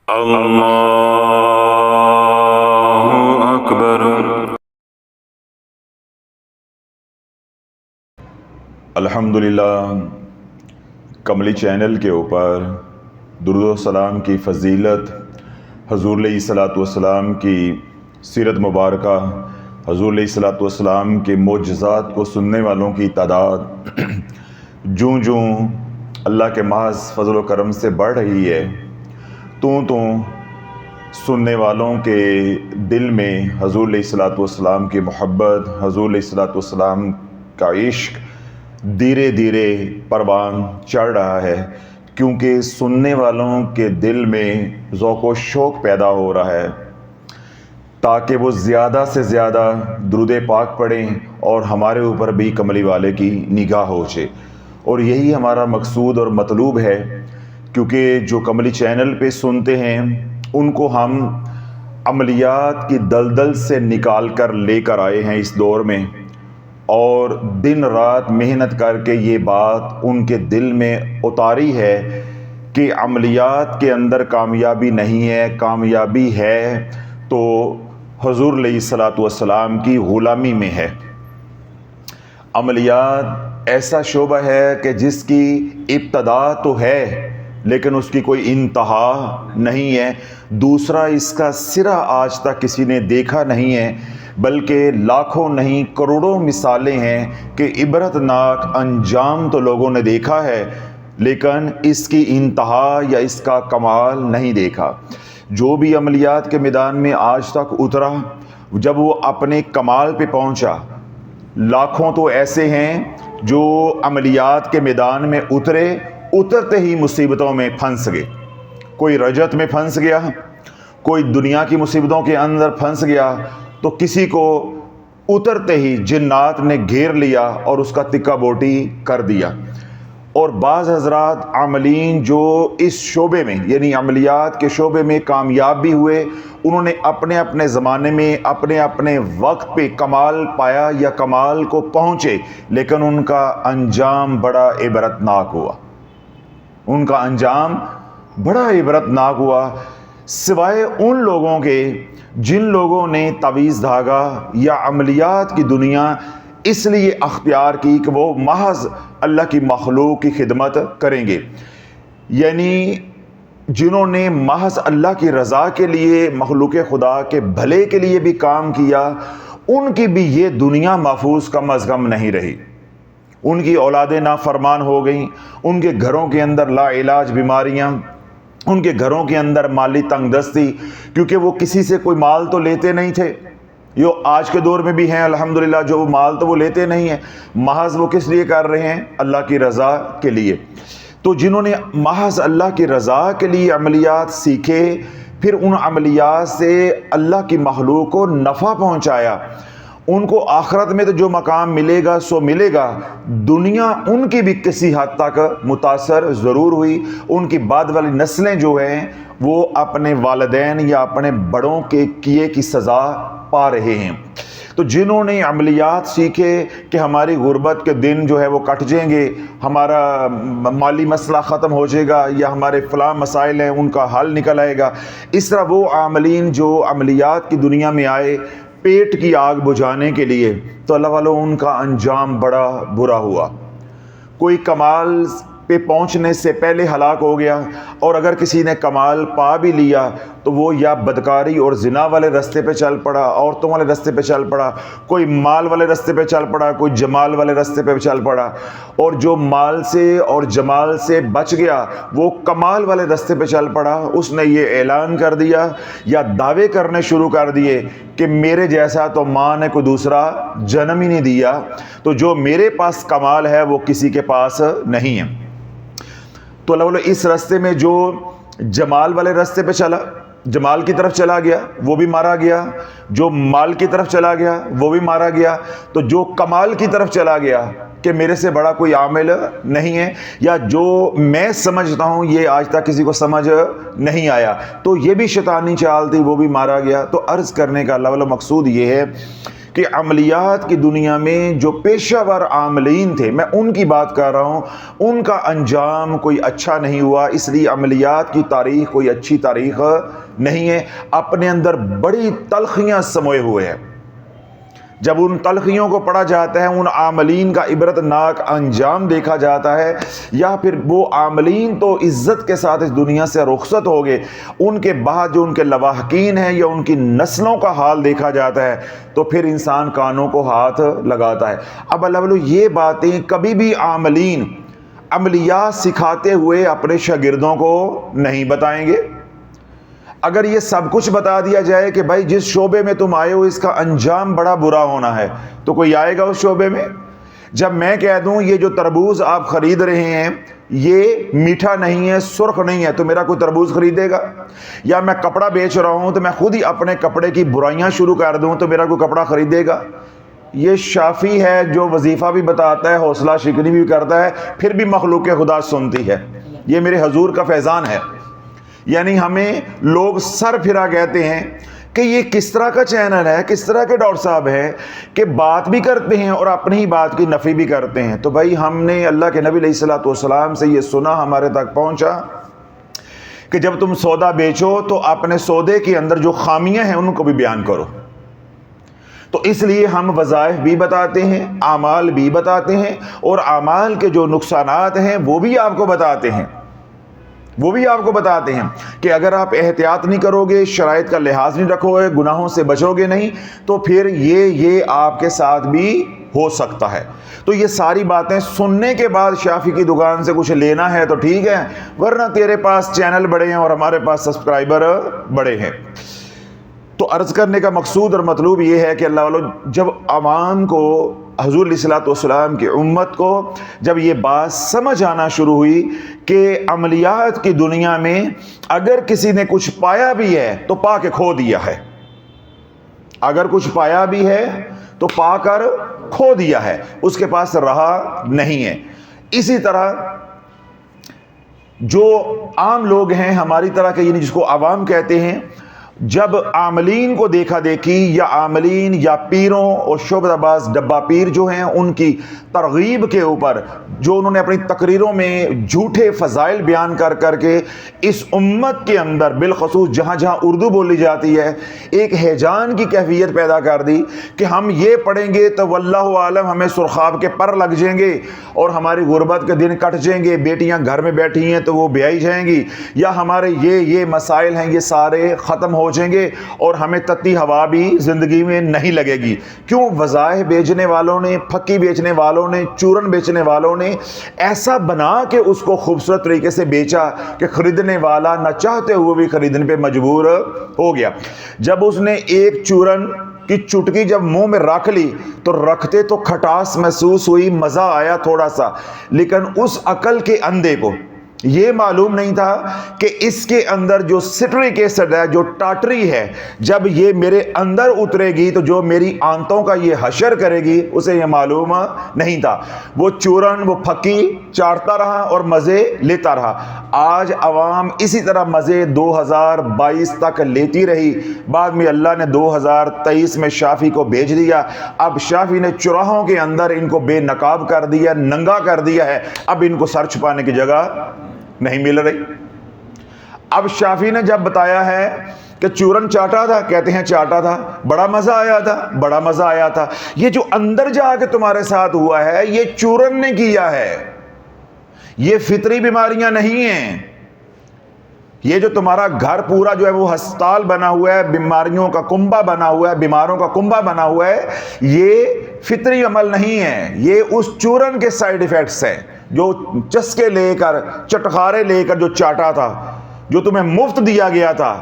اللہ اکبر۔ الحمدللہ کملی چینل کے اوپر درود و سلام کی فضیلت، حضور علیہ الصلوۃ والسلام کی سیرت مبارکہ، حضور علیہ الصلوۃ والسلام کے معجزات کو سننے والوں کی تعداد جوں جوں اللہ کے محض فضل و کرم سے بڑھ رہی ہے، توں سننے والوں کے دل میں حضور علیہ الصلوۃ والسلام کی محبت، حضور علیہ الصلوۃ والسلام کا عشق دھیرے دھیرے پروان چڑھ رہا ہے، کیونکہ سننے والوں کے دل میں ذوق و شوق پیدا ہو رہا ہے تاکہ وہ زیادہ سے زیادہ درود پاک پڑھیں اور ہمارے اوپر بھی کملی والے کی نگاہ ہو جائے۔ اور یہی ہمارا مقصود اور مطلوب ہے، کیونکہ جو کملی چینل پہ سنتے ہیں ان کو ہم عملیات کی دلدل سے نکال کر لے کر آئے ہیں اس دور میں، اور دن رات محنت کر کے یہ بات ان کے دل میں اتاری ہے کہ عملیات کے اندر کامیابی نہیں ہے، کامیابی ہے تو حضور علیہ الصلوۃ والسلام کی غلامی میں ہے۔ عملیات ایسا شعبہ ہے کہ جس کی ابتدا تو ہے لیکن اس کی کوئی انتہا نہیں ہے، دوسرا اس کا سرا آج تک کسی نے دیکھا نہیں ہے، بلکہ لاکھوں نہیں کروڑوں مثالیں ہیں کہ عبرتناک انجام تو لوگوں نے دیکھا ہے لیکن اس کی انتہا یا اس کا کمال نہیں دیکھا۔ جو بھی عملیات کے میدان میں آج تک اترا، جب وہ اپنے کمال پہ پہنچا، لاکھوں تو ایسے ہیں جو عملیات کے میدان میں اترتے ہی مصیبتوں میں پھنس گئے، کوئی رجت میں پھنس گیا، کوئی دنیا کی مصیبتوں کے اندر پھنس گیا، تو کسی کو اترتے ہی جنات نے گھیر لیا اور اس کا تکہ بوٹی کر دیا۔ اور بعض حضرات عاملین جو اس شعبے میں یعنی عملیات کے شعبے میں کامیاب بھی ہوئے، انہوں نے اپنے اپنے زمانے میں اپنے اپنے وقت پہ کمال پایا یا کمال کو پہنچے، لیکن ان کا انجام بڑا عبرتناک ہوا، ان کا انجام بڑا عبرتناک ہوا، سوائے ان لوگوں کے جن لوگوں نے تعویذ دھاگا یا عملیات کی دنیا اس لیے اختیار کی کہ وہ محض اللہ کی مخلوق کی خدمت کریں گے، یعنی جنہوں نے محض اللہ کی رضا کے لیے، مخلوق خدا کے بھلے کے لیے بھی کام کیا، ان کی بھی یہ دنیا محفوظ کم از کم نہیں رہی، ان کی اولادیں نافرمان ہو گئیں، ان کے گھروں کے اندر لا علاج بیماریاں، ان کے گھروں کے اندر مالی تنگ دستی، کیونکہ وہ کسی سے کوئی مال تو لیتے نہیں تھے، یہ آج کے دور میں بھی ہیں الحمدللہ، جو مال تو وہ لیتے نہیں ہیں، محض وہ کس لیے کر رہے ہیں؟ اللہ کی رضا کے لیے۔ تو جنہوں نے محض اللہ کی رضا کے لیے عملیات سیکھے، پھر ان عملیات سے اللہ کی مخلوق کو نفع پہنچایا، ان کو آخرت میں تو جو مقام ملے گا سو ملے گا، دنیا ان کی بھی کسی حد تک متاثر ضرور ہوئی، ان کی بعد والی نسلیں جو ہیں وہ اپنے والدین یا اپنے بڑوں کے کیے کی سزا پا رہے ہیں۔ تو جنہوں نے عملیات سیکھے کہ ہماری غربت کے دن جو ہے وہ کٹ جائیں گے، ہمارا مالی مسئلہ ختم ہو جائے گا، یا ہمارے فلاں مسائل ہیں ان کا حل نکل آئے گا، اس طرح وہ عاملین جو عملیات کی دنیا میں آئے پیٹ کی آگ بجھانے کے لیے، تو اللہ والوں ان کا انجام بڑا برا ہوا۔ کوئی کمال پہ پہنچنے سے پہلے ہلاک ہو گیا، اور اگر کسی نے کمال پا بھی لیا تو وہ یا بدکاری اور زنا والے رستے پہ چل پڑا، عورتوں والے رستے پہ چل پڑا، کوئی مال والے رستے پہ چل پڑا، کوئی جمال والے رستے پہ چل پڑا، اور جو مال سے اور جمال سے بچ گیا وہ کمال والے رستے پہ چل پڑا، اس نے یہ اعلان کر دیا یا دعوے کرنے شروع کر دیے کہ میرے جیسا تو ماں نے کوئی دوسرا جنم ہی نہیں دیا، تو جو میرے پاس کمال ہے وہ کسی کے پاس نہیں ہے۔ تو اللہ اس رستے میں جو جمال والے رستے پہ چلا، جمال کی طرف چلا گیا وہ بھی مارا گیا، جو مال کی طرف چلا گیا وہ بھی مارا گیا، تو جو کمال کی طرف چلا گیا کہ میرے سے بڑا کوئی عامل نہیں ہے، یا جو میں سمجھتا ہوں یہ آج تک کسی کو سمجھ نہیں آیا، تو یہ بھی شیطانی چال تھی، وہ بھی مارا گیا۔ تو عرض کرنے کا اللہ مقصود یہ ہے کہ عملیات کی دنیا میں جو پیشہ ور عاملین تھے، میں ان کی بات کر رہا ہوں، ان کا انجام کوئی اچھا نہیں ہوا، اس لیے عملیات کی تاریخ کوئی اچھی تاریخ نہیں ہے، اپنے اندر بڑی تلخیاں سموئے ہوئے ہیں۔ جب ان تلخیوں کو پڑھا جاتا ہے، ان عاملین کا عبرت ناک انجام دیکھا جاتا ہے، یا پھر وہ عاملین تو عزت کے ساتھ اس دنیا سے رخصت ہو گئے، ان کے بعد جو ان کے لواحقین ہیں یا ان کی نسلوں کا حال دیکھا جاتا ہے، تو پھر انسان کانوں کو ہاتھ لگاتا ہے۔ اب اللہ یہ باتیں کبھی بھی عاملین عملیات سکھاتے ہوئے اپنے شاگردوں کو نہیں بتائیں گے۔ اگر یہ سب کچھ بتا دیا جائے کہ بھائی جس شعبے میں تم آئے ہو اس کا انجام بڑا برا ہونا ہے، تو کوئی آئے گا اس شعبے میں؟ جب میں کہہ دوں یہ جو تربوز آپ خرید رہے ہیں یہ میٹھا نہیں ہے، سرخ نہیں ہے، تو میرا کوئی تربوز خریدے گا؟ یا میں کپڑا بیچ رہا ہوں تو میں خود ہی اپنے کپڑے کی برائیاں شروع کر دوں تو میرا کوئی کپڑا خریدے گا؟ یہ شافی ہے جو وظیفہ بھی بتاتا ہے، حوصلہ شکنی بھی کرتا ہے، پھر بھی مخلوق خدا سنتی ہے۔ یہ میرے حضور کا فیضان ہے۔ یعنی ہمیں لوگ سر پھرا کہتے ہیں کہ یہ کس طرح کا چینل ہے، کس طرح کے ڈاکٹر صاحب ہیں کہ بات بھی کرتے ہیں اور اپنی ہی بات کی نفی بھی کرتے ہیں۔ تو بھائی ہم نے اللہ کے نبی علیہ الصلوۃ والسلام سے یہ سنا، ہمارے تک پہنچا کہ جب تم سودا بیچو تو اپنے سودے کے اندر جو خامیاں ہیں ان کو بھی بیان کرو۔ تو اس لیے ہم وظائف بھی بتاتے ہیں، اعمال بھی بتاتے ہیں، اور اعمال کے جو نقصانات ہیں وہ بھی آپ کو بتاتے ہیں، کہ اگر آپ احتیاط نہیں کرو گے، شرائط کا لحاظ نہیں رکھو گے، گناہوں سے بچو گے نہیں، تو پھر یہ آپ کے ساتھ بھی ہو سکتا ہے۔ تو یہ ساری باتیں سننے کے بعد شافی کی دکان سے کچھ لینا ہے تو ٹھیک ہے، ورنہ تیرے پاس چینل بڑے ہیں اور ہمارے پاس سبسکرائبر بڑے ہیں۔ تو عرض کرنے کا مقصود اور مطلوب یہ ہے کہ اللہ والوں، جب عوام کو، حضور علیہ الصلوۃ والسلام کی امت کو جب یہ بات سمجھ آنا شروع ہوئی کہ عملیات کی دنیا میں اگر کسی نے کچھ پایا بھی ہے تو پا کے کھو دیا ہے، اگر کچھ پایا بھی ہے تو پا کر کھو دیا ہے، اس کے پاس رہا نہیں ہے۔ اسی طرح جو عام لوگ ہیں ہماری طرح کے، یعنی جس کو عوام کہتے ہیں، جب عاملین کو دیکھا دیکھی یا عاملین یا پیروں اور شعبہ باز ڈبہ پیر جو ہیں ان کی ترغیب کے اوپر جو انہوں نے اپنی تقریروں میں جھوٹے فضائل بیان کر کر کے اس امت کے اندر بالخصوص جہاں جہاں اردو بولی جاتی ہے ایک ہیجان کی کیفیت پیدا کر دی کہ ہم یہ پڑھیں گے تو واللہ عالم ہمیں سرخاب کے پر لگ جائیں گے اور ہماری غربت کے دن کٹ جائیں گے، بیٹیاں گھر میں بیٹھی ہیں تو وہ بیائی جائیں گی، یا ہمارے یہ مسائل ہیں یہ سارے ختم ہو جائیں گے اور ہمیں تتی ہوا بھی زندگی میں نہیں لگے گی۔ کیوں؟ وظائف بیچنے والوں نے، پھکی بیچنے والوں نے، چورن بیچنے والوں نے ایسا بنا کے اس کو خوبصورت طریقے سے بیچا کہ خریدنے والا نہ چاہتے ہوئے بھی خریدنے پہ مجبور ہو گیا۔ جب اس نے ایک چورن کی چٹکی جب منہ میں رکھ لی تو رکھتے تو کھٹاس محسوس ہوئی، مزہ آیا تھوڑا سا، لیکن اس عقل کے اندھے کو یہ معلوم نہیں تھا کہ اس کے اندر جو سٹرک ایسڈ ہے، جو ٹاٹری ہے، جب یہ میرے اندر اترے گی تو جو میری آنتوں کا یہ حشر کرے گی اسے یہ معلوم نہیں تھا۔ وہ چورن، وہ پھکی چاٹتا رہا اور مزے لیتا رہا۔ آج عوام اسی طرح مزے 2022 تک لیتی رہی، بعد میں اللہ نے 2023 میں شافی کو بھیج دیا۔ اب شافی نے چوراہوں کے اندر ان کو بے نقاب کر دیا، ننگا کر دیا ہے، اب ان کو سر چھپانے کی جگہ نہیں مل رہی۔ اب شافی نے جب بتایا ہے کہ چورن چاٹا تھا، کہتے ہیں چاٹا تھا، بڑا مزہ آیا تھا، بڑا مزہ آیا تھا۔ یہ جو اندر جا کے تمہارے ساتھ ہوا ہے یہ چورن نے کیا ہے، یہ فطری بیماریاں نہیں ہیں۔ یہ جو تمہارا گھر پورا جو ہے وہ ہسپتال بنا ہوا ہے، بیماریوں کا کنبہ بنا ہوا ہے، بیماروں کا کنبہ بنا ہوا ہے، یہ فطری عمل نہیں ہے، یہ اس چورن کے سائیڈ ایفیکٹس ہیں جو چسکے لے کر، چٹخارے لے کر جو چاٹا تھا، جو تمہیں مفت دیا گیا تھا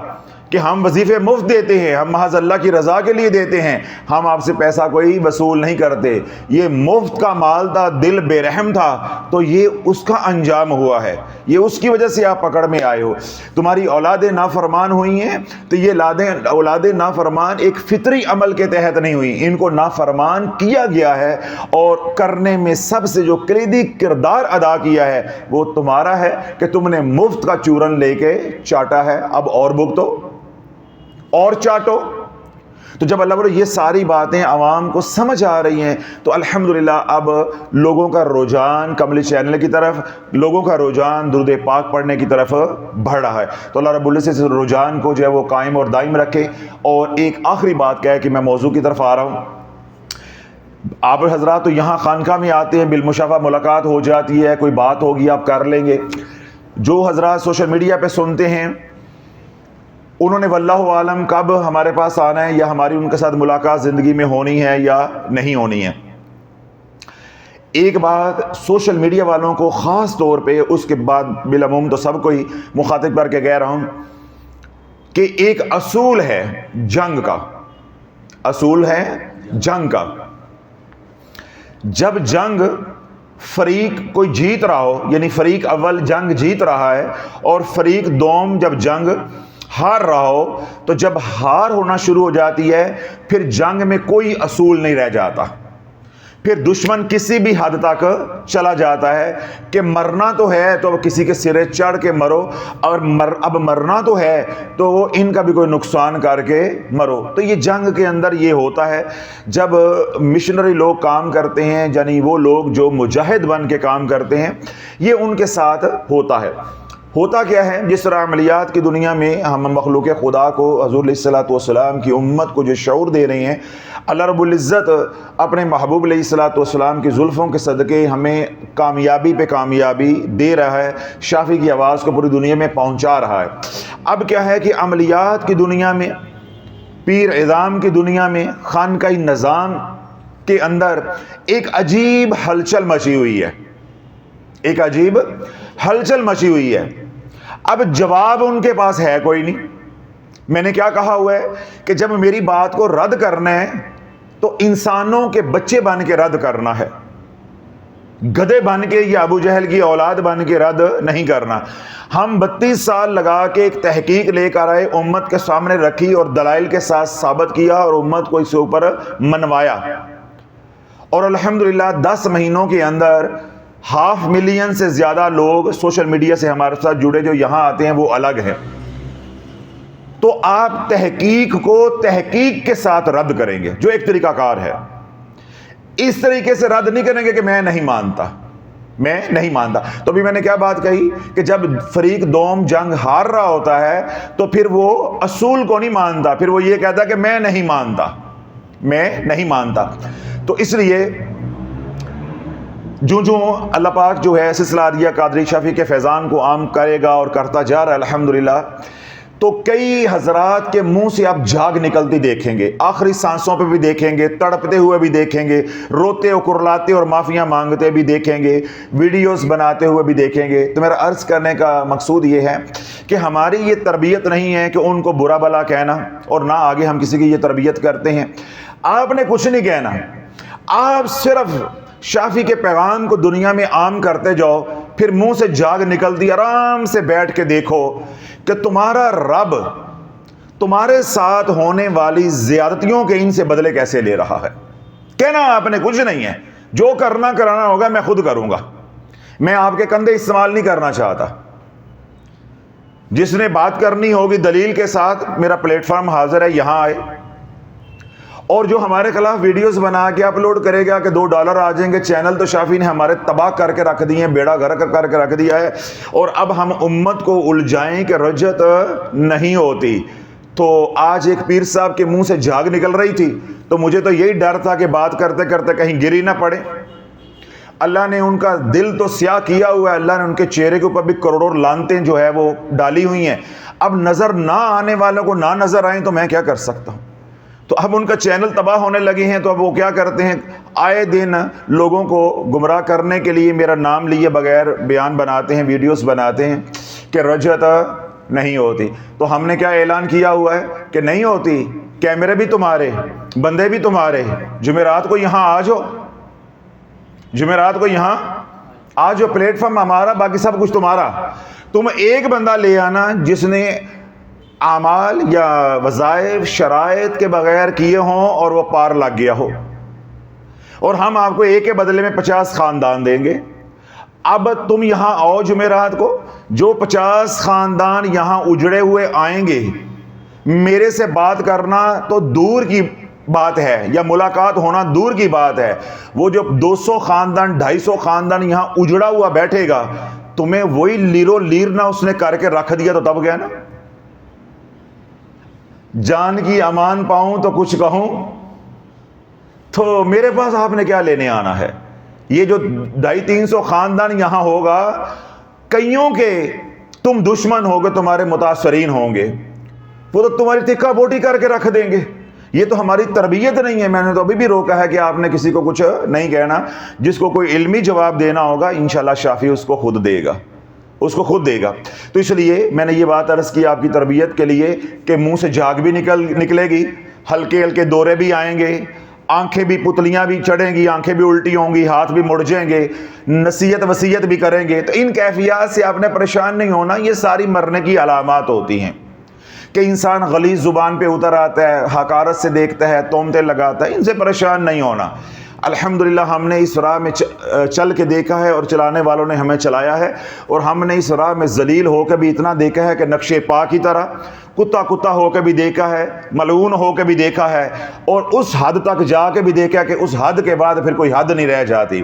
کہ ہم وظیفے مفت دیتے ہیں، ہم محض اللہ کی رضا کے لیے دیتے ہیں، ہم آپ سے پیسہ کوئی وصول نہیں کرتے، یہ مفت کا مال تھا، دل بے رحم تھا، تو یہ اس کا انجام ہوا ہے، یہ اس کی وجہ سے آپ پکڑ میں آئے ہو۔ تمہاری اولادیں نافرمان ہوئی ہیں تو یہ اولادیں نافرمان ایک فطری عمل کے تحت نہیں ہوئی، ان کو نافرمان کیا گیا ہے، اور کرنے میں سب سے جو کلیدی کردار ادا کیا ہے وہ تمہارا ہے کہ تم نے مفت کا چورن لے کے چاٹا ہے، اب اور بھگتو اور چاٹو۔ تو جب اللہ یہ ساری باتیں عوام کو سمجھ آ رہی ہیں تو الحمدللہ اب لوگوں کا رجحان قمری چینل کی طرف، لوگوں کا رجحان درود پاک پڑھنے کی طرف بڑھ رہا ہے۔ تو اللہ رب العزت اس رجحان کو جو ہے وہ قائم اور دائم رکھے۔ اور ایک آخری بات کیا ہے کہ میں موضوع کی طرف آ رہا ہوں۔ آپ حضرات تو یہاں خانقاہ میں آتے ہیں، بالمشافہ ملاقات ہو جاتی ہے، کوئی بات ہوگی آپ کر لیں گے۔ جو حضرات سوشل میڈیا پہ سنتے ہیں انہوں نے واللہ عالم کب ہمارے پاس آنا ہے، یا ہماری ان کے ساتھ ملاقات زندگی میں ہونی ہے یا نہیں ہونی ہے۔ ایک بات سوشل میڈیا والوں کو خاص طور پہ، اس کے بعد بالعموم تو سب کو ہی مخاطب کر کے کہہ رہا ہوں کہ ایک اصول ہے جنگ کا، اصول ہے جنگ کا۔ جب جنگ فریق کوئی جیت رہا ہو، یعنی فریق اول جنگ جیت رہا ہے اور فریق دوم جب جنگ ہار رہا ہو، تو جب ہار ہونا شروع ہو جاتی ہے پھر جنگ میں کوئی اصول نہیں رہ جاتا، پھر دشمن کسی بھی حد تک چلا جاتا ہے کہ مرنا تو ہے تو کسی کے سرے چڑھ کے مرو، اور اب مرنا تو ہے تو ان کا بھی کوئی نقصان کر کے مرو۔ تو یہ جنگ کے اندر یہ ہوتا ہے جب مشنری لوگ کام کرتے ہیں، یعنی وہ لوگ جو مجاہد بن کے کام کرتے ہیں، یہ ان کے ساتھ ہوتا ہے۔ ہوتا کیا ہے، جس طرح عملیات کی دنیا میں ہم مخلوق خدا کو، حضور علیہ الصلوۃ والسلام کی امت کو جو شعور دے رہے ہیں، اللہ رب العزت اپنے محبوب علیہ الصلوۃ والسلام کی زلفوں کے صدقے ہمیں کامیابی پہ کامیابی دے رہا ہے، شافی کی آواز کو پوری دنیا میں پہنچا رہا ہے۔ اب کیا ہے کہ عملیات کی دنیا میں، پیر اعظام کی دنیا میں، خانقاہی نظام کے اندر ایک عجیب ہلچل مچی ہوئی ہے، ایک عجیب ہلچل مچی ہوئی ہے۔ اب جواب ان کے پاس ہے کوئی نہیں۔ میں نے کیا کہا ہوا ہے کہ جب میری بات کو رد کرنا ہے تو انسانوں کے بچے بن کے رد کرنا ہے، گدھے بن کے یا ابو جہل کی اولاد بن کے رد نہیں کرنا۔ ہم 32 سال لگا کے ایک تحقیق لے کر آئے، امت کے سامنے رکھی اور دلائل کے ساتھ ثابت کیا اور امت کو اس کے اوپر منوایا، اور الحمدللہ 10 مہینوں کے اندر 500,000 سے زیادہ لوگ سوشل میڈیا سے ہمارے ساتھ جڑے، جو یہاں آتے ہیں وہ الگ ہیں۔ تو آپ تحقیق کو تحقیق کے ساتھ رد کریں گے، جو ایک طریقہ کار ہے۔ اس طریقے سے رد نہیں کریں گے کہ میں نہیں مانتا، میں نہیں مانتا۔ تو بھی میں نے کیا بات کہی کہ جب فریق دوم جنگ ہار رہا ہوتا ہے تو پھر وہ اصول کو نہیں مانتا، پھر وہ یہ کہتا ہے کہ میں نہیں مانتا، میں نہیں مانتا۔ تو اس لیے جو اللہ پاک جو ہے سلسلہ عادیہ قادری شافی کے فیضان کو عام کرے گا اور کرتا جا رہا ہے الحمدللہ، تو کئی حضرات کے منہ سے آپ جھاگ نکلتی دیکھیں گے، آخری سانسوں پہ بھی دیکھیں گے، تڑپتے ہوئے بھی دیکھیں گے، روتے اور کرلاتے اور معافیاں مانگتے بھی دیکھیں گے، ویڈیوز بناتے ہوئے بھی دیکھیں گے۔ تو میرا عرض کرنے کا مقصود یہ ہے کہ ہماری یہ تربیت نہیں ہے کہ ان کو برا بلا کہنا، اور نہ آگے ہم کسی کی یہ تربیت کرتے ہیں۔ آپ نے کچھ نہیں کہنا، آپ صرف شافی کے پیغام کو دنیا میں عام کرتے جاؤ، پھر منہ سے جھاگ نکلتی آرام سے بیٹھ کے دیکھو کہ تمہارا رب تمہارے ساتھ ہونے والی زیادتیوں کے ان سے بدلے کیسے لے رہا ہے۔ کہنا آپ نے کچھ نہیں ہے، جو کرنا کرانا ہوگا میں خود کروں گا، میں آپ کے کندھے استعمال نہیں کرنا چاہتا۔ جس نے بات کرنی ہوگی دلیل کے ساتھ، میرا پلیٹ فارم حاضر ہے، یہاں آئے، اور جو ہمارے خلاف ویڈیوز بنا کے اپلوڈ کرے گا کہ $2 آ جائیں گے، چینل تو شافی نے ہمارے تباہ کر کے رکھ دیے ہیں، بیڑا غرق کر کے رکھ دیا ہے، اور اب ہم امت کو الجھائیں کہ رجت نہیں ہوتی۔ تو آج ایک پیر صاحب کے منہ سے جھاگ نکل رہی تھی، تو مجھے تو یہی ڈر تھا کہ بات کرتے کرتے کہیں گری نہ پڑے۔ اللہ نے ان کا دل تو سیاہ کیا ہوا ہے، اللہ نے ان کے چہرے کے اوپر بھی کروڑوں لعنتیں جو ہے وہ ڈالی ہوئی ہیں۔ اب نظر نہ آنے والوں کو نہ نظر آئیں تو میں کیا کر سکتا ہوں؟ تو اب ان کا چینل تباہ ہونے لگے ہیں، تو اب وہ کیا کرتے ہیں، آئے دن لوگوں کو گمراہ کرنے کے لیے میرا نام لیے بغیر بیان بناتے ہیں، ویڈیوز بناتے ہیں کہ رجت نہیں ہوتی. تو ہم نے کیا اعلان کیا ہوا ہے کہ نہیں ہوتی. کیمرے بھی تمہارے, بندے بھی تمہارے. جمعرات کو یہاں آ جاؤ, جمعرات کو یہاں آ جاؤ, پلیٹ فارم ہمارا, باقی سب کچھ تمہارا. تم ایک بندہ لے آنا جس نے اعمال یا وظائف شرائط کے بغیر کیے ہوں اور وہ پار لگ گیا ہو, اور ہم آپ کو ایک کے بدلے میں 50 خاندان دیں گے. اب تم یہاں آؤ جمعرات کو, جو 50 خاندان یہاں اجڑے ہوئے آئیں گے, میرے سے بات کرنا تو دور کی بات ہے, یا ملاقات ہونا دور کی بات ہے. وہ جو 200 خاندان 250 خاندان یہاں اجڑا ہوا بیٹھے گا, تمہیں وہی لیرو لیر نہ اس نے کر کے رکھ دیا تو تب گیا نا. جان کی امان پاؤں تو کچھ کہوں, تو میرے پاس آپ نے کیا لینے آنا ہے. یہ جو 250-300 خاندان یہاں ہوگا, کئیوں کے تم دشمن ہوگے, تمہارے متاثرین ہوں گے, وہ تو تمہاری ٹکا بوٹی کر کے رکھ دیں گے. یہ تو ہماری تربیت نہیں ہے. میں نے تو ابھی بھی روکا ہے کہ آپ نے کسی کو کچھ نہیں کہنا. جس کو کوئی علمی جواب دینا ہوگا انشاءاللہ شافی اس کو خود دے گا, اس کو خود دے گا. تو اس لیے میں نے یہ بات عرض کی آپ کی تربیت کے لیے کہ منہ سے جھاگ بھی نکلے گی, ہلکے ہلکے دورے بھی آئیں گے, آنکھیں بھی پتلیاں بھی چڑھیں گی, آنکھیں بھی الٹی ہوں گی, ہاتھ بھی مڑ جائیں گے, نصیحت وصیت بھی کریں گے. تو ان کیفیات سے آپ نے پریشان نہیں ہونا. یہ ساری مرنے کی علامات ہوتی ہیں کہ انسان غلیظ زبان پہ اتر آتا ہے, حقارت سے دیکھتا ہے, تہمتیں لگاتا ہے. ان سے پریشان نہیں ہونا. الحمدللہ ہم نے اس راہ میں چل کے دیکھا ہے, اور چلانے والوں نے ہمیں چلایا ہے, اور ہم نے اس راہ میں ذلیل ہو کے بھی اتنا دیکھا ہے کہ نقش پا کی طرح کتا ہو کے بھی دیکھا ہے, ملعون ہو کے بھی دیکھا ہے, اور اس حد تک جا کے بھی دیکھا کہ اس حد کے بعد پھر کوئی حد نہیں رہ جاتی,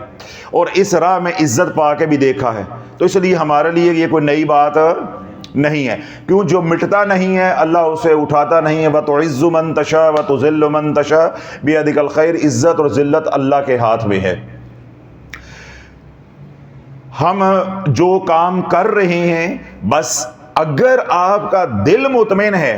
اور اس راہ میں عزت پا کے بھی دیکھا ہے. تو اس لیے ہمارے لیے یہ کوئی نئی بات نہیں ہے. کیوں, جو مٹتا نہیں ہے اللہ اسے اٹھاتا نہیں ہے. وَتُعِزُّ مَن تَشَاءُ وَتُذِلُّ مَن تَشَاءُ بِيَدِكَ الْخَيْرُ. عزت اور ذلت اللہ کے ہاتھ میں ہے. ہم جو کام کر رہے ہیں, بس اگر آپ کا دل مطمئن ہے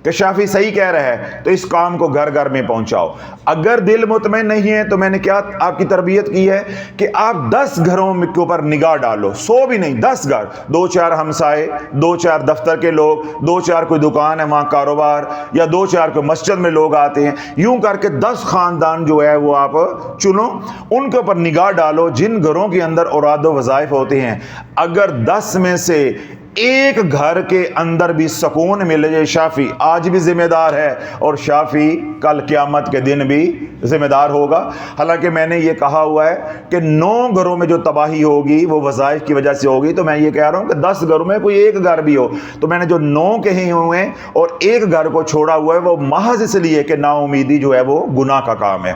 کہ شافی صحیح کہہ رہا ہے تو اس کام کو گھر گھر میں پہنچاؤ. اگر دل مطمئن نہیں ہے تو میں نے کیا آپ کی تربیت کی ہے کہ آپ 10 گھروں کے اوپر نگاہ ڈالو, 100 بھی نہیں, 10 گھر, 2-4 ہمسائے, 2-4 دفتر کے لوگ, 2-4 کوئی دکان ہے وہاں کاروبار, یا 2-4 کوئی مسجد میں لوگ آتے ہیں. یوں کر کے 10 خاندان جو ہے وہ آپ چنو, ان کے اوپر نگاہ ڈالو جن گھروں کے اندر اوراد و وظائف ہوتے ہیں. اگر 10 میں سے ایک گھر کے اندر بھی سکون مل جائے, شافی آج بھی ذمہ دار ہے, اور شافی کل قیامت کے دن بھی ذمہ دار ہوگا. حالانکہ میں نے یہ کہا ہوا ہے کہ 9 گھروں میں جو تباہی ہوگی وہ وظائف کی وجہ سے ہوگی. تو میں یہ کہہ رہا ہوں کہ 10 گھروں میں کوئی ایک گھر بھی ہو, تو میں نے جو 9 کہے ہوئے ہیں اور ایک گھر کو چھوڑا ہوا ہے, وہ محض اس لیے کہ نا امیدی جو ہے وہ گناہ کا کام ہے.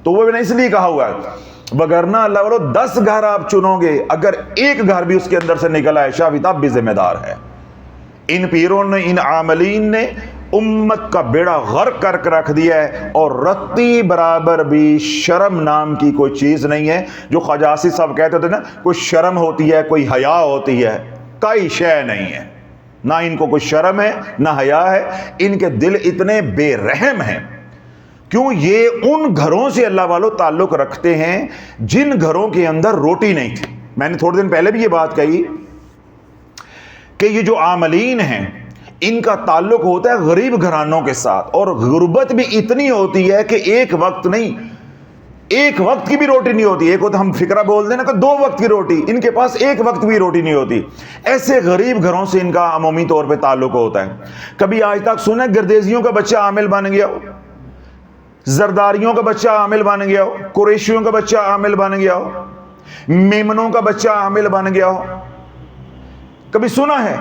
تو وہ میں نے اس لیے کہا ہوا ہے. وگرنہ اللہ والو 10 گھر آپ چنو گے, اگر ایک گھر بھی اس کے اندر سے نکل آئے, شافی تب بھی ذمہ دار ہے. ان پیروں نے, ان عاملین نے امت کا بیڑا غرق کر کے رکھ دیا ہے, اور رتی برابر بھی شرم نام کی کوئی چیز نہیں ہے. جو خواجہ آصف صاحب کہتے تھے نا, کوئی شرم ہوتی ہے, کوئی حیا ہوتی ہے, کوئی شے نہیں ہے. نہ ان کو کوئی شرم ہے نہ حیا ہے. ان کے دل اتنے بے رحم ہیں. کیوں, یہ ان گھروں سے اللہ والوں تعلق رکھتے ہیں جن گھروں کے اندر روٹی نہیں تھی. میں نے تھوڑے دن پہلے بھی یہ بات کہی کہ یہ جو عاملین ہیں ان کا تعلق ہوتا ہے غریب گھرانوں کے ساتھ, اور غربت بھی اتنی ہوتی ہے کہ ایک وقت نہیں, ایک وقت کی بھی روٹی نہیں ہوتی. ایک وقت ہم فکرہ بول دیں نا کہ 2 وقت کی روٹی, ان کے پاس ایک وقت بھی روٹی نہیں ہوتی. ایسے غریب گھروں سے ان کا عمومی طور پہ تعلق ہوتا ہے. کبھی آج تک سنا گردیزیوں کا بچہ عامل بن گیا ہو, زرداریوں کا بچہ عامل بن گیا ہو, قریشیوں کا بچہ عامل بن گیا ہو, میمنوں کا بچہ عامل بن گیا ہو؟ کبھی سنا ہے؟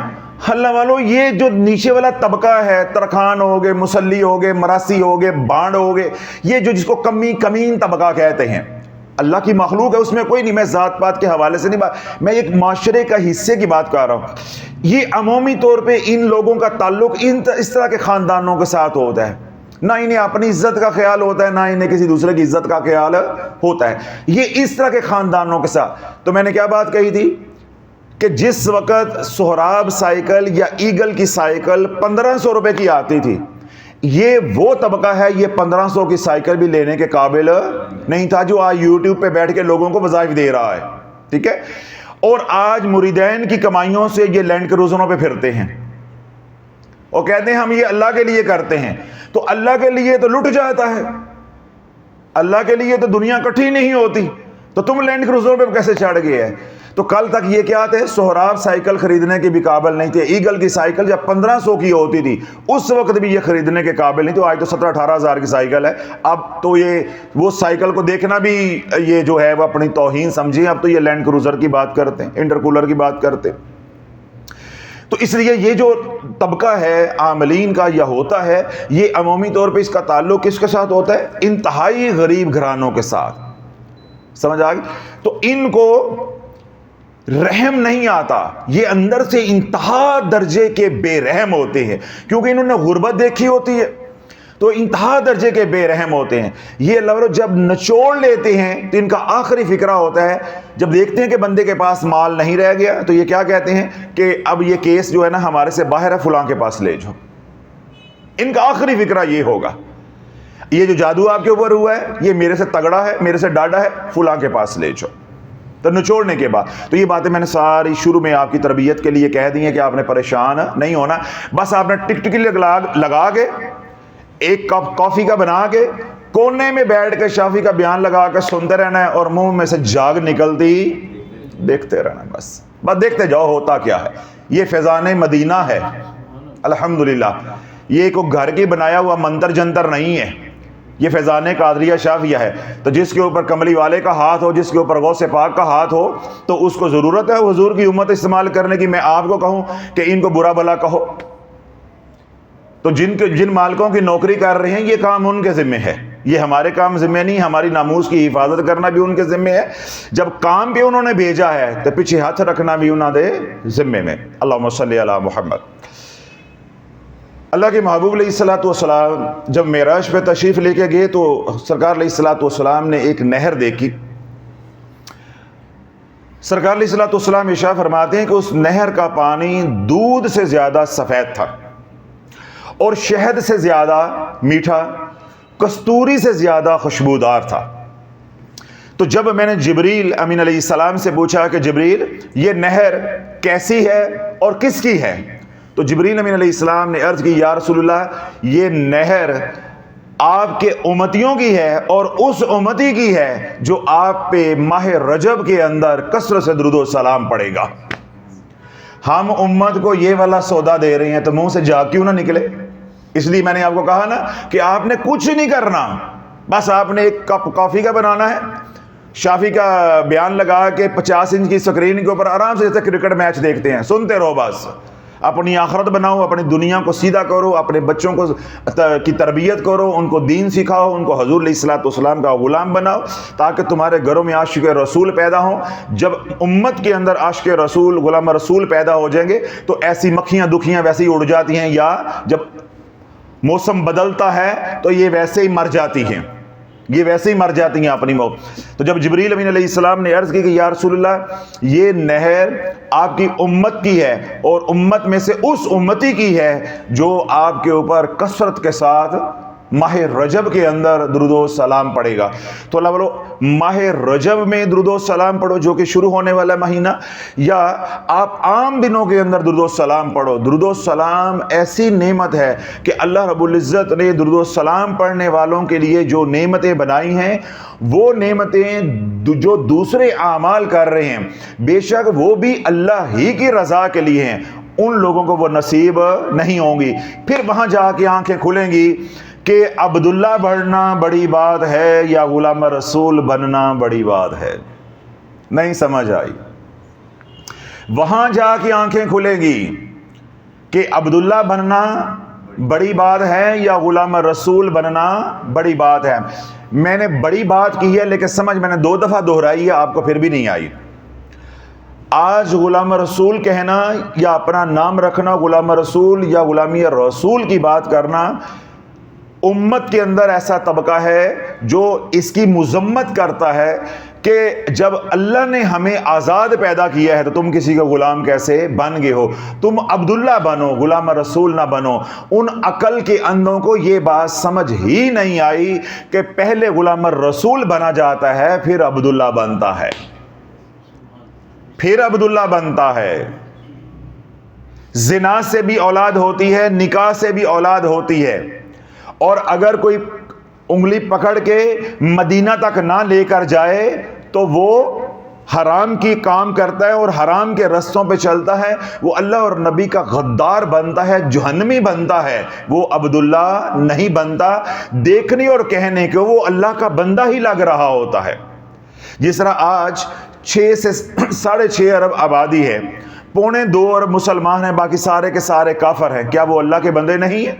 اللہ والو, یہ جو نیچے والا طبقہ ہے, ترکھان ہو گئے, مسلی ہو گئے, مراسی ہو گئے, بانڈ ہو گئے, یہ جو جس کو کمین طبقہ کہتے ہیں, اللہ کی مخلوق ہے, اس میں کوئی نہیں. میں ذات پات کے حوالے سے نہیں بات, میں ایک معاشرے کا حصے کی بات کر رہا ہوں. یہ عمومی طور پہ ان لوگوں کا تعلق اس طرح کے خاندانوں کے ساتھ ہوتا ہے. نہ انہیں اپنی عزت کا خیال ہوتا ہے, نہ انہیں کسی دوسرے کی عزت کا خیال ہوتا ہے. یہ اس طرح کے خاندانوں کے ساتھ. تو میں نے کیا بات کہی تھی کہ جس وقت سہراب سائیکل یا ایگل کی سائیکل 1500 روپے کی آتی تھی, یہ وہ طبقہ ہے, یہ 1500 کی سائیکل بھی لینے کے قابل نہیں تھا جو آج یوٹیوب پہ بیٹھ کے لوگوں کو وظائف دے رہا ہے. ٹھیک ہے, اور آج مریدین کی کمائیوں سے یہ لینڈ کروزروں پہ پھرتے ہیں اور کہتے ہیں ہم یہ اللہ کے لیے کرتے ہیں. تو اللہ کے لیے تو لٹ جاتا ہے, اللہ کے لیے تو دنیا کٹھی نہیں ہوتی, تو تم لینڈ کروزروں پہ کیسے چڑھ گئے ہیں؟ تو کل تک یہ کیا تھے, سہراب سائیکل خریدنے کے بھی قابل نہیں تھے. ایگل کی سائیکل جب 1500 کی ہوتی تھی اس وقت بھی یہ خریدنے کے قابل نہیں تھے. آج تو 17-18 ہزار کی سائیکل ہے. اب تو یہ وہ سائیکل کو دیکھنا بھی یہ جو ہے وہ اپنی توہین سمجھیں. اب تو یہ لینڈ کروزر کی بات کرتے ہیں, انٹرکولر کی بات کرتے ہیں. تو اس لیے یہ جو طبقہ ہے عاملین کا یا ہوتا ہے, یہ عمومی طور پہ اس کا تعلق کس کے ساتھ ہوتا ہے؟ انتہائی غریب گھرانوں کے ساتھ. سمجھ آ گئی؟ تو ان کو رحم نہیں آتا, یہ اندر سے انتہا درجے کے بے رحم ہوتے ہیں, کیونکہ انہوں نے غربت دیکھی ہوتی ہے تو انتہا درجے کے بے رحم ہوتے ہیں. یہ اللہ جب نچوڑ لیتے ہیں تو ان کا آخری فکرہ ہوتا ہے, جب دیکھتے ہیں کہ بندے کے پاس مال نہیں رہ گیا تو یہ کیا کہتے ہیں کہ اب یہ کیس جو ہے نا ہمارے سے باہر ہے, فلاں کے پاس لے جاؤ. ان کا آخری فکرہ یہ ہوگا, یہ جو جادو آپ کے اوپر ہوا ہے یہ میرے سے تگڑا ہے, میرے سے ڈاڈا ہے, فلاں کے پاس لے جاؤ. تو نچوڑنے کے بعد تو یہ باتیں میں نے ساری شروع میں آپ کی تربیت کے لیے کہہ دی ہیں کہ آپ نے پریشان نہیں ہونا. بس آپ نے ٹک ٹکی لگا کے ایک کپ کافی کا بنا کے کونے میں بیٹھ کے شافی کا بیان لگا کے سنتے رہنا ہے, اور منہ میں سے جاگ نکلتی دیکھتے رہنا. بس دیکھتے جاؤ ہوتا کیا ہے. یہ فیضان مدینہ ہے الحمدللہ. یہ کوئی گھر کی بنایا ہوا منتر جنتر نہیں ہے, یہ فیضان قادریہ شافیہ ہے. تو جس کے اوپر کملی والے کا ہاتھ ہو, جس کے اوپر غوث پاک کا ہاتھ ہو, تو اس کو ضرورت ہے حضور کی امت استعمال کرنے کی. میں آپ کو کہوں کہ ان کو برا بھلا کہو, تو جن مالکوں کی نوکری کر رہے ہیں یہ کام ان کے ذمہ ہے, یہ ہمارے کام ذمہ نہیں. ہماری ناموس کی حفاظت کرنا بھی ان کے ذمہ ہے. جب کام بھی انہوں نے بھیجا ہے تو پیچھے ہاتھ رکھنا بھی انہوں نے ذمہ میں. اللہم صلی علی محمد. اللہ کے محبوب علیہ الصلوۃ والسلام جب معراج پہ تشریف لے کے گئے تو سرکار علیہ الصلوۃ والسلام نے ایک نہر دیکھی. سرکار علیہ الصلوۃ والسلام ارشاد فرماتے ہیں کہ اس نہر کا پانی دودھ سے زیادہ سفید تھا, اور شہد سے زیادہ میٹھا, کستوری سے زیادہ خوشبودار تھا. تو جب میں نے جبریل امین علیہ السلام سے پوچھا کہ جبریل یہ نہر کیسی ہے اور کس کی ہے, تو جبریل امین علیہ السلام نے عرض کی یا رسول اللہ یہ نہر آپ کے امتیوں کی ہے, اور اس امتی کی ہے جو آپ پہ ماہ رجب کے اندر کثرت سے درود و سلام پڑے گا. ہم امت کو یہ والا سودا دے رہے ہیں تو منہ سے جا کیوں نہ نکلے. اس لیے میں نے آپ کو کہا نا کہ آپ نے کچھ نہیں کرنا, بس آپ نے ایک کپ کافی کا بنانا ہے, شافی کا بیان لگا کے 50 انچ کی سکرین کے اوپر آرام سے جیسے کرکٹ میچ دیکھتے ہیں سنتے رہو. بس اپنی آخرت بناؤ, اپنی دنیا کو سیدھا کرو, اپنے بچوں کو کی تربیت کرو, ان کو دین سکھاؤ, ان کو حضور علیہ الصلوۃ والسلام کا غلام بناؤ, تاکہ تمہارے گھروں میں عاشق رسول پیدا ہوں. جب امت کے اندر عاشق رسول غلام رسول پیدا ہو جائیں گے تو ایسی مکھیاں دکھیاں ویسے ہی اڑ جاتی ہیں, یا جب موسم بدلتا ہے تو یہ ویسے ہی مر جاتی ہیں, یہ ویسے ہی مر جاتی ہیں اپنی موت. تو جب جبریل امین علیہ السلام نے عرض کی کہ یا رسول اللہ یہ نہر آپ کی امت کی ہے, اور امت میں سے اس امتی کی ہے جو آپ کے اوپر کثرت کے ساتھ ماہ رجب کے اندر درود و سلام پڑے گا. تو اللہ بولو ماہ رجب میں درود و سلام پڑھو جو کہ شروع ہونے والا مہینہ, یا آپ عام دنوں کے اندر درود و سلام پڑھو. درود و سلام ایسی نعمت ہے کہ اللہ رب العزت نے درود و سلام پڑھنے والوں کے لیے جو نعمتیں بنائی ہیں, وہ نعمتیں جو دوسرے اعمال کر رہے ہیں بے شک وہ بھی اللہ ہی کی رضا کے لیے ہیں, ان لوگوں کو وہ نصیب نہیں ہوں گی. پھر وہاں جا کے آنکھیں کھلیں گی کہ عبداللہ بننا بڑی بات ہے یا غلام رسول بننا بڑی بات ہے. نہیں سمجھ آئی؟ وہاں جا کے آنکھیں کھلیں گی کہ عبداللہ بننا بڑی بات ہے یا غلام رسول بننا بڑی بات ہے. میں نے بڑی بات کی ہے لیکن سمجھ میں نے 2 دفعہ دہرائی ہے, آپ کو پھر بھی نہیں آئی. آج غلام رسول کہنا یا اپنا نام رکھنا غلام رسول یا غلامی رسول کی بات کرنا, امت کے اندر ایسا طبقہ ہے جو اس کی مذمت کرتا ہے کہ جب اللہ نے ہمیں آزاد پیدا کیا ہے تو تم کسی کا غلام کیسے بن گئے ہو, تم عبداللہ بنو غلام رسول نہ بنو. ان عقل کے اندھوں کو یہ بات سمجھ ہی نہیں آئی کہ پہلے غلام رسول بنا جاتا ہے پھر عبداللہ بنتا ہے. پھر عبداللہ بنتا ہے۔ زنا سے بھی اولاد ہوتی ہے، نکاح سے بھی اولاد ہوتی ہے، اور اگر کوئی انگلی پکڑ کے مدینہ تک نہ لے کر جائے تو وہ حرام کی کام کرتا ہے اور حرام کے رستوں پہ چلتا ہے، وہ اللہ اور نبی کا غدار بنتا ہے، جہنمی بنتا ہے، وہ عبداللہ نہیں بنتا۔ دیکھنے اور کہنے کے وہ اللہ کا بندہ ہی لگ رہا ہوتا ہے۔ جس طرح آج 6 سے 6.5 ارب آبادی ہے، 2.25 ارب مسلمان ہیں، باقی سارے کے سارے کافر ہیں، کیا وہ اللہ کے بندے نہیں ہیں؟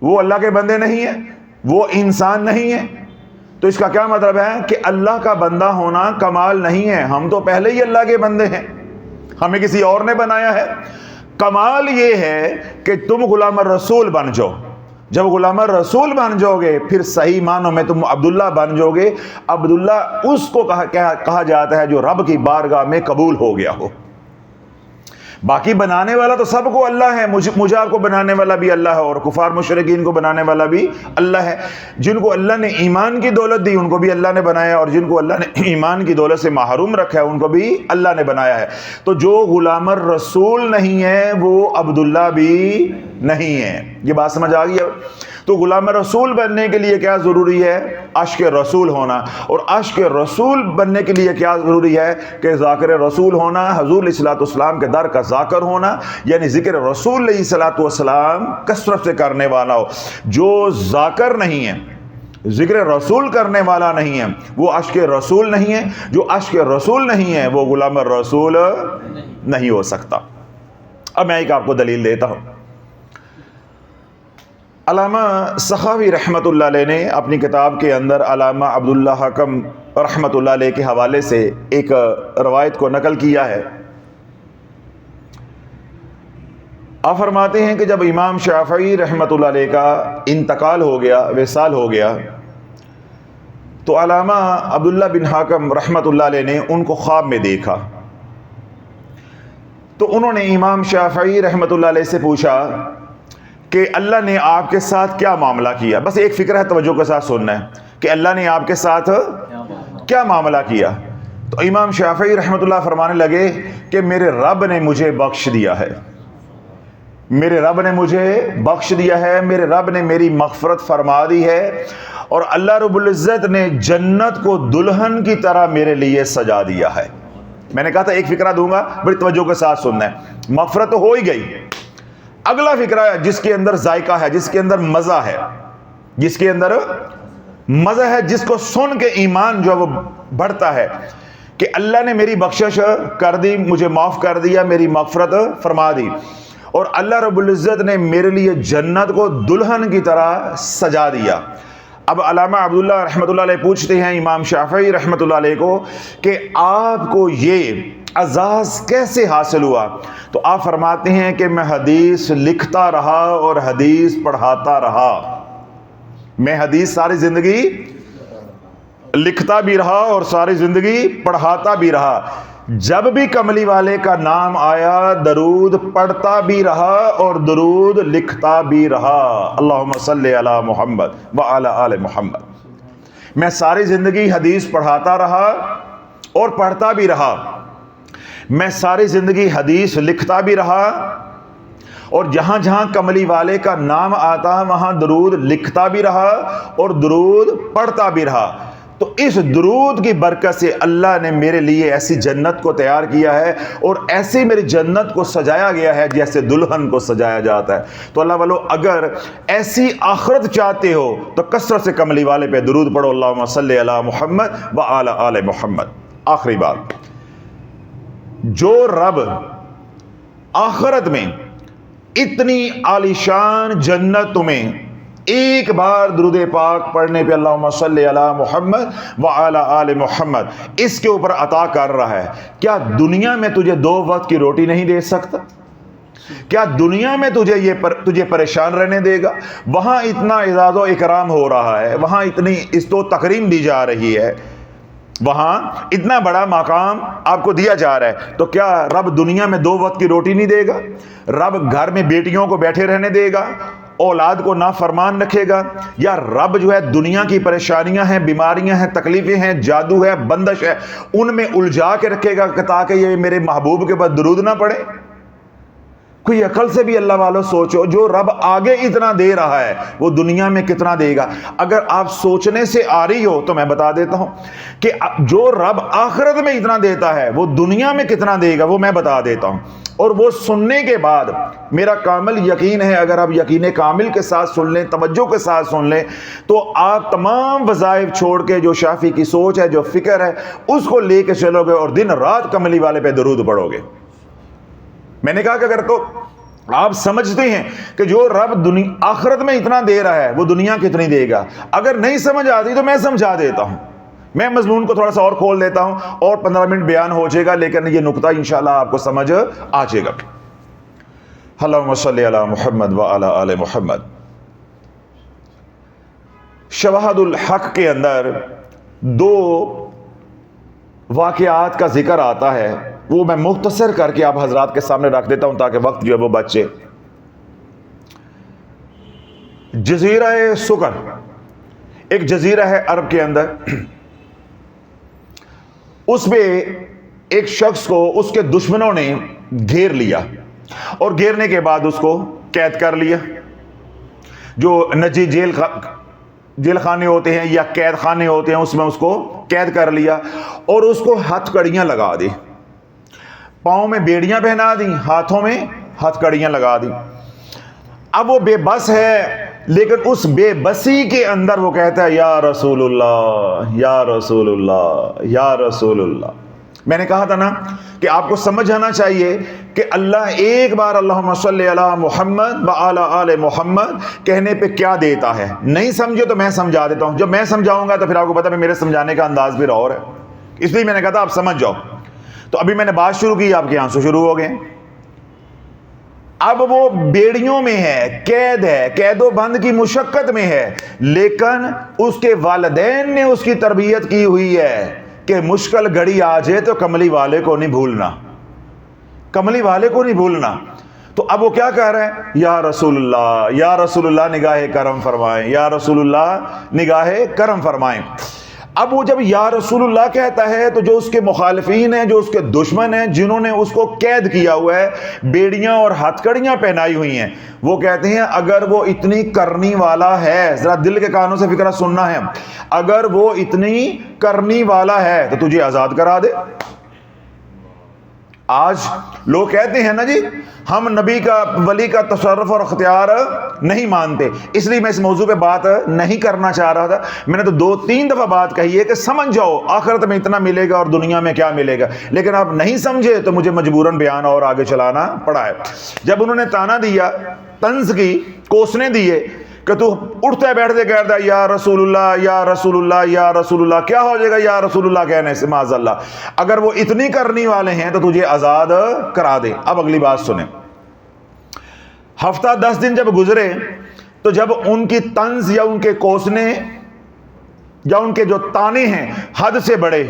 وہ اللہ کے بندے نہیں ہیں، وہ انسان نہیں ہیں؟ تو اس کا کیا مطلب ہے کہ اللہ کا بندہ ہونا کمال نہیں ہے، ہم تو پہلے ہی اللہ کے بندے ہیں، ہمیں کسی اور نے بنایا ہے۔ کمال یہ ہے کہ تم غلام الرسول بن جاؤ۔ جب غلام الرسول بن جاؤ گے پھر صحیح معنوں میں تم عبداللہ بن جاؤ گے۔ عبداللہ اس کو کہا جاتا ہے جو رب کی بارگاہ میں قبول ہو گیا ہو۔ باقی بنانے والا تو سب کو اللہ ہے، مجھے آپ کو بنانے والا بھی اللہ ہے، اور کفار مشرکین کو بنانے والا بھی اللہ ہے۔ جن کو اللہ نے ایمان کی دولت دی ان کو بھی اللہ نے بنایا، اور جن کو اللہ نے ایمان کی دولت سے محروم رکھا ہے ان کو بھی اللہ نے بنایا ہے۔ تو جو غلام الرسول نہیں ہے وہ عبداللہ بھی نہیں ہے۔ یہ بات سمجھ آ گئی ہے؟ تو غلام رسول بننے کے لیے کیا ضروری ہے؟ عشق رسول ہونا، اور عشق رسول بننے کے لیے کیا ضروری ہے کہ ذاکر رسول ہونا، حضور علیہ الصلوۃ والسلام کے در کا ذاکر ہونا، یعنی ذکر رسول علیہ الصلوۃ والسلام کثرت سے کرنے والا ہو۔ جو ذاکر نہیں ہے، ذکر رسول کرنے والا نہیں ہے، وہ عشق رسول نہیں ہے۔ جو عشق رسول نہیں ہے وہ غلام الرسول نہیں ہو سکتا۔ اب میں ایک آپ کو دلیل دیتا ہوں۔ علامہ سخاوی رحمۃ اللہ علیہ نے اپنی کتاب کے اندر علامہ عبداللہ حکم رحمۃ اللہ علیہ کے حوالے سے ایک روایت کو نقل کیا ہے۔ آپ فرماتے ہیں کہ جب امام شافعی رحمۃ اللہ علیہ کا انتقال ہو گیا، وصال ہو گیا، تو علامہ عبداللہ بن حکم رحمۃ اللہ علیہ نے ان کو خواب میں دیکھا۔ تو انہوں نے امام شافعی رحمۃ اللہ علیہ سے پوچھا کہ اللہ نے آپ کے ساتھ کیا معاملہ کیا؟ بس ایک فکر ہے، توجہ کے ساتھ سننا ہے کہ اللہ نے آپ کے ساتھ کیا معاملہ کیا؟ تو امام شافعی رحمۃ اللہ فرمانے لگے کہ میرے رب نے مجھے بخش دیا ہے، میرے رب نے مجھے بخش دیا ہے، میرے رب نے میری مغفرت فرما دی ہے، اور اللہ رب العزت نے جنت کو دلہن کی طرح میرے لیے سجا دیا ہے۔ میں نے کہا تھا ایک فکرہ دوں گا، بڑی توجہ کے ساتھ سننا ہے۔ مغفرت تو ہو ہی گئی، اگلا فکرہ ہے جس کے اندر ذائقہ ہے، جس کے اندر مزہ ہے، جس کے اندر مزہ ہے، جس کو سن کے ایمان جو ہے وہ بڑھتا ہے کہ اللہ نے میری بخشش کر دی، مجھے معاف کر دیا، میری مغفرت فرما دی، اور اللہ رب العزت نے میرے لیے جنت کو دلہن کی طرح سجا دیا۔ اب علامہ عبداللہ رحمۃ اللہ علیہ پوچھتے ہیں امام شافعی رحمۃ اللہ علیہ کو کہ آپ کو یہ اعزاز کیسے حاصل ہوا؟ تو آپ فرماتے ہیں کہ میں حدیث لکھتا رہا اور حدیث پڑھاتا رہا۔ میں حدیث ساری زندگی لکھتا بھی رہا اور ساری زندگی پڑھاتا بھی رہا۔ جب بھی کملی والے کا نام آیا درود پڑھتا بھی رہا اور درود لکھتا بھی رہا۔ اللہم صلی علی محمد وعلی آل محمد۔ میں ساری زندگی حدیث پڑھاتا رہا اور پڑھتا بھی رہا، میں ساری زندگی حدیث لکھتا بھی رہا، اور جہاں جہاں کملی والے کا نام آتا وہاں درود لکھتا بھی رہا اور درود پڑھتا بھی رہا۔ تو اس درود کی برکت سے اللہ نے میرے لیے ایسی جنت کو تیار کیا ہے، اور ایسی میری جنت کو سجایا گیا ہے جیسے دلہن کو سجایا جاتا ہے۔ تو اللہ والو اگر ایسی آخرت چاہتے ہو تو کثرت سے کملی والے پہ درود پڑھو، اللہم صلی علی محمد وعلی آل محمد۔ آخری بات، جو رب آخرت میں اتنی عالیشان جنت تمہیں ایک بار درود پاک پڑھنے پہ اللہم صلی علی محمد وعلی آل محمد اس کے اوپر عطا کر رہا ہے، کیا دنیا میں تجھے 2 وقت کی روٹی نہیں دے سکتا؟ کیا دنیا میں تجھے پریشان رہنے دے گا؟ وہاں اتنا اعزاز و اکرام ہو رہا ہے، وہاں اتنی عزت و تکریم دی جا رہی ہے، وہاں اتنا بڑا مقام آپ کو دیا جا رہا ہے، تو کیا رب دنیا میں 2 وقت کی روٹی نہیں دے گا؟ رب گھر میں بیٹیوں کو بیٹھے رہنے دے گا اولاد کو نافرمان رکھے گا، یا رب جو ہے دنیا کی پریشانیاں ہیں، بیماریاں ہیں، تکلیفیں ہیں، جادو ہے، بندش ہے، ان میں الجھا کے رکھے گا تاکہ یہ میرے محبوب کے بعد درود نہ پڑے؟ کوئی عقل سے بھی اللہ والوں سوچو، جو رب آگے اتنا دے رہا ہے وہ دنیا میں کتنا دے گا؟ اگر آپ سوچنے سے آ رہی ہو تو میں بتا دیتا ہوں کہ جو رب آخرت میں اتنا دیتا ہے وہ دنیا میں کتنا دے گا، وہ میں بتا دیتا ہوں۔ اور وہ سننے کے بعد میرا کامل یقین ہے، اگر آپ یقین کامل کے ساتھ سن لیں، توجہ کے ساتھ سن لیں، تو آپ تمام وظائف چھوڑ کے جو شافی کی سوچ ہے، جو فکر ہے، اس کو لے کے چلو گے اور دن رات کملی والے پہ درود پڑھو گے۔ میں نے کہا کہ اگر تو آپ سمجھتے ہیں کہ جو رب آخرت میں اتنا دے رہا ہے وہ دنیا کتنی دے گا، اگر نہیں سمجھ آتی تو میں سمجھا دیتا ہوں، میں مضمون کو تھوڑا سا اور کھول دیتا ہوں، اور 15 منٹ بیان ہو جائے گا، لیکن یہ نقطہ انشاءاللہ آپ کو سمجھ آ جائے گا۔ اللہم صلی علی محمد وعلی آل محمد۔ شواہد الحق کے اندر 2 واقعات کا ذکر آتا ہے، وہ میں مختصر کر کے آپ حضرات کے سامنے رکھ دیتا ہوں تاکہ وقت جو ہے وہ بچے۔ جزیرہ سکر ایک جزیرہ ہے عرب کے اندر، اس میں ایک شخص کو اس کے دشمنوں نے گھیر لیا، اور گھیرنے کے بعد اس کو قید کر لیا۔ جو نجی جیل خانے ہوتے ہیں یا قید خانے ہوتے ہیں، اس میں اس کو قید کر لیا، اور اس کو ہتھ کڑیاں لگا دی، پاؤں میں بیڑیاں پہنا دی، ہاتھوں میں ہتھ کڑیاں لگا دی۔ اب وہ بے بس ہے، لیکن اس بے بسی کے اندر وہ کہتا ہے یا رسول اللہ، یا رسول اللہ، یا رسول اللہ۔ میں نے کہا تھا نا کہ آپ کو سمجھ آنا چاہیے کہ اللہ ایک بار اللہم صلی علی محمد وعلی آل محمد کہنے پہ کیا دیتا ہے۔ نہیں سمجھے تو میں سمجھا دیتا ہوں، جب میں سمجھاؤں گا تو پھر آپ کو پتا ہے میرے سمجھانے کا انداز پھر اور ہے، اس لیے میں نے کہا تھا آپ سمجھ جاؤ۔ تو ابھی میں نے بات شروع کی، آپ کے آنسو شروع ہو گئے۔ اب وہ بیڑیوں میں ہے، قید ہے، قید و بند کی مشقت میں ہے، لیکن اس کے والدین نے اس کی تربیت کی ہوئی ہے کہ مشکل گھڑی آ جائے تو کملی والے کو نہیں بھولنا، کملی والے کو نہیں بھولنا۔ تو اب وہ کیا کہہ رہے ہیں؟ یا رسول اللہ، یا رسول اللہ نگاہ کرم فرمائیں، یا رسول اللہ نگاہ کرم فرمائیں۔ اب وہ جب یا رسول اللہ کہتا ہے تو جو اس کے مخالفین ہیں، جو اس کے دشمن ہیں، جنہوں نے اس کو قید کیا ہوا ہے، بیڑیاں اور ہتھ کڑیاں پہنائی ہوئی ہیں، وہ کہتے ہیں اگر وہ اتنی کرنی والا ہے، ذرا دل کے کانوں سے فکرہ سننا ہے، اگر وہ اتنی کرنی والا ہے تو تجھے آزاد کرا دے۔ آج لوگ کہتے ہیں نا جی ہم نبی کا، ولی کا تصرف اور اختیار نہیں مانتے، اس لیے میں اس موضوع پہ بات نہیں کرنا چاہ رہا تھا۔ میں نے تو 2-3 دفعہ بات کہی ہے کہ سمجھ جاؤ آخرت میں اتنا ملے گا اور دنیا میں کیا ملے گا، لیکن آپ نہیں سمجھے تو مجھے مجبوراً بیان اور آگے چلانا پڑا ہے۔ جب انہوں نے تانا دیا، طنز کی، کوسنے دیے کہ تو اٹھتا ہے بیٹھتے کہتا ہے یا رسول اللہ، یا رسول اللہ، یا رسول اللہ، کیا ہو جائے گا یا رسول اللہ کہنے سے؟ معاذ اللہ، اگر وہ اتنی کرنی والے ہیں تو تجھے آزاد کرا دے۔ اب اگلی بات سنیں۔ ہفتہ 10 دن جب گزرے تو جب ان کی طنز یا ان کے کوسنے یا ان کے جو تانے ہیں حد سے بڑے،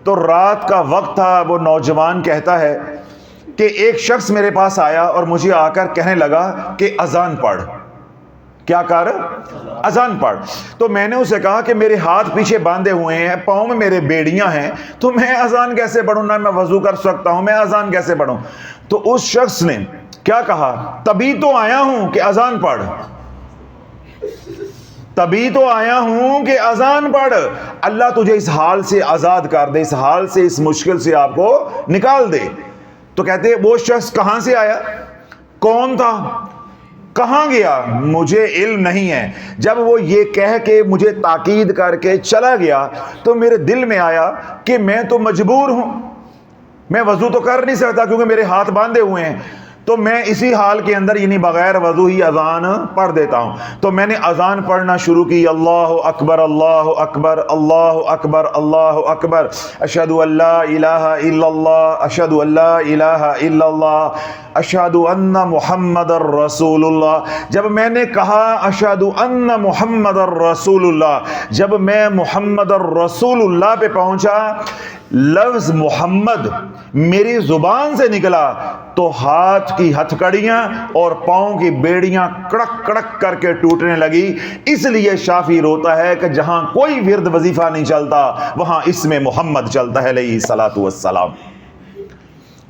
تو رات کا وقت تھا، وہ نوجوان کہتا ہے کہ ایک شخص میرے پاس آیا اور مجھے آ کر کہنے لگا کہ اذان پڑھ۔ کیا کر؟ اذان پڑھ۔ تو میں نے اسے کہا کہ میرے ہاتھ پیچھے باندھے ہوئے ہیں، پاؤں میں میرے بیڑیاں ہیں، تو میں اذان کیسے پڑھوں؟ نہ میں وضو کر سکتا ہوں، میں اذان کیسے پڑھوں؟ تو اس شخص نے کیا کہا؟ تبھی تو آیا ہوں کہ اذان پڑھ، تبھی تو آیا ہوں کہ اذان پڑھ۔ اللہ تجھے اس حال سے آزاد کر دے، اس حال سے، اس مشکل سے آپ کو نکال دے۔ تو کہتے ہیں وہ شخص کہاں سے آیا، کون تھا، کہاں گیا؟ مجھے علم نہیں ہے۔ جب وہ یہ کہہ کے مجھے تاکید کر کے چلا گیا تو میرے دل میں آیا کہ میں تو مجبور ہوں، میں وضو تو کر نہیں سکتا کیونکہ میرے ہاتھ باندھے ہوئے ہیں، تو میں اسی حال کے اندر یعنی بغیر وضو ہی اذان پڑھ دیتا ہوں۔ تو میں نے اذان پڑھنا شروع کی، اللہ اکبر، اللہ اکبر، اللہ اکبر، اللہ اکبر، اشہد ان لا الہ الا اللہ، اشہد ان لا الہ الا اللہ، اشہد ان محمد الرسول اللہ۔ جب میں نے کہا اشہد ان محمد الرسول اللہ، جب میں محمد الرسول اللہ پہ پہنچا، لفظ محمد میری زبان سے نکلا تو ہاتھ کی ہتھکڑیاں اور پاؤں کی بیڑیاں کڑک کڑک کر کے ٹوٹنے لگی. اس لیے شافعی روتا ہے کہ جہاں کوئی ورد وظیفہ نہیں چلتا وہاں اسم محمد چلتا ہے علیہ الصلوۃ والسلام.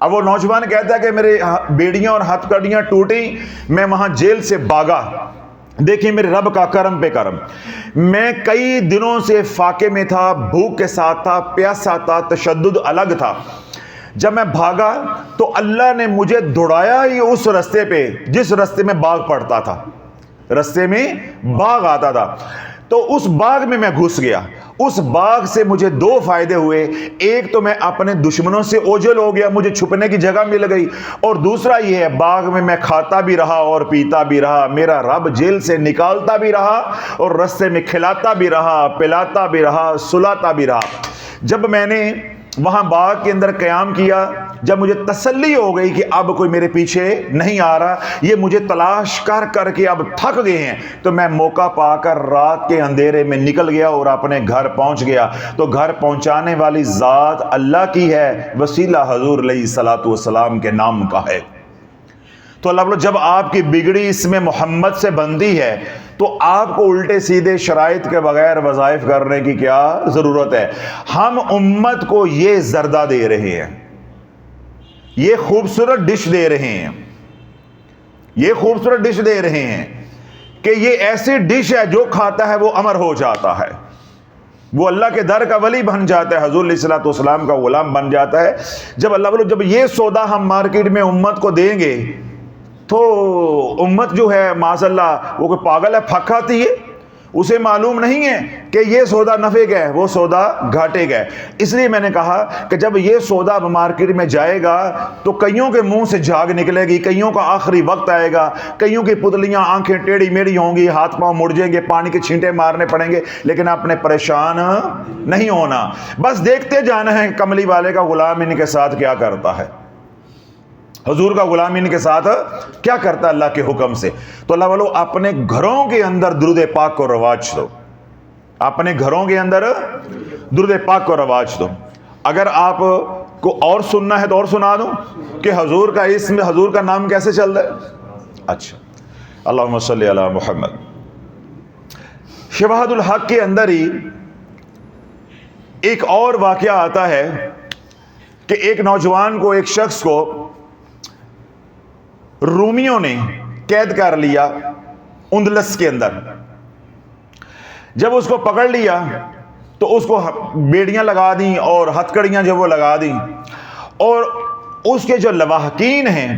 اب وہ نوجوان کہتا ہے کہ میرے بیڑیاں اور ہتھکڑیاں ٹوٹی، میں وہاں جیل سے بھاگا. دیکھیں میرے رب کا کرم پہ کرم، میں کئی دنوں سے فاقے میں تھا، بھوک کے ساتھ تھا، پیاسا تھا، تشدد الگ تھا. جب میں بھاگا تو اللہ نے مجھے دوڑایا ہی اس رستے پہ جس رستے میں باغ پڑتا تھا. رستے میں باغ آتا تھا تو اس باغ میں گھس گیا. اس باغ سے مجھے دو فائدے ہوئے. ایک تو میں اپنے دشمنوں سے اوجھل ہو گیا، مجھے چھپنے کی جگہ مل گئی، اور دوسرا یہ ہے باغ میں کھاتا بھی رہا اور پیتا بھی رہا. میرا رب جیل سے نکالتا بھی رہا اور رستے میں کھلاتا بھی رہا، پلاتا بھی رہا، سلاتا بھی رہا. جب میں نے وہاں باغ کے اندر قیام کیا، جب مجھے تسلی ہو گئی کہ اب کوئی میرے پیچھے نہیں آ رہا، یہ مجھے تلاش کر کر کے اب تھک گئے ہیں، تو میں موقع پا کر رات کے اندھیرے میں نکل گیا اور اپنے گھر پہنچ گیا. تو گھر پہنچانے والی ذات اللہ کی ہے، وسیلہ حضور علیہ الصلوۃ والسلام کے نام کا ہے. تو اللہ بولو جب آپ کی بگڑی اس میں محمد سے بندی ہے تو آپ کو الٹے سیدھے شرائط کے بغیر وظائف کرنے کی کیا ضرورت ہے. ہم امت کو یہ زردہ دے رہے ہیں، یہ خوبصورت ڈش دے رہے ہیں، یہ خوبصورت ڈش دے رہے ہیں کہ یہ ایسی ڈش ہے جو کھاتا ہے وہ امر ہو جاتا ہے، وہ اللہ کے در کا ولی بن جاتا ہے، حضور علیہ الصلوۃ والسلام کا غلام بن جاتا ہے. جب اللہ بولو جب یہ سودا ہم مارکیٹ میں امت کو دیں گے تو امت جو ہے معاذ اللہ وہ کوئی پاگل ہے، پھک کھاتی ہے، اسے معلوم نہیں ہے کہ یہ سودا نفع کا ہے، وہ سودا گھاٹے کا ہے. اس لیے میں نے کہا کہ جب یہ سودا مارکیٹ میں جائے گا تو کئیوں کے منہ سے جھاگ نکلے گی، کئیوں کا آخری وقت آئے گا، کئیوں کی پتلیاں آنکھیں ٹیڑھی میڑھی ہوں گی، ہاتھ پاؤں مڑ جائیں گے، پانی کے چھینٹے مارنے پڑیں گے، لیکن آپ نے پریشان نہیں ہونا، بس دیکھتے جانا ہے کملی والے کا غلام ان کے ساتھ کیا کرتا ہے، حضور کا غلام ان کے ساتھ کیا کرتا ہے اللہ کے حکم سے. تو اللہ والو اپنے گھروں کے اندر درود پاک کو رواج دو، اپنے گھروں کے اندر درود پاک کو رواج دو. اگر آپ کو اور سننا ہے تو اور سنا دوں کہ حضور کا اسم، حضور کا نام کیسے چل رہا ہے. اچھا، اللہم صلی علی محمد. شواہد الحق کے اندر ہی ایک اور واقعہ آتا ہے کہ ایک نوجوان کو، ایک شخص کو رومیوں نے قید کر لیا اندلس کے اندر. جب اس کو پکڑ لیا تو اس کو بیڑیاں لگا دیں اور ہتھکڑیاں جو وہ لگا دیں، اور اس کے جو لواحقین ہیں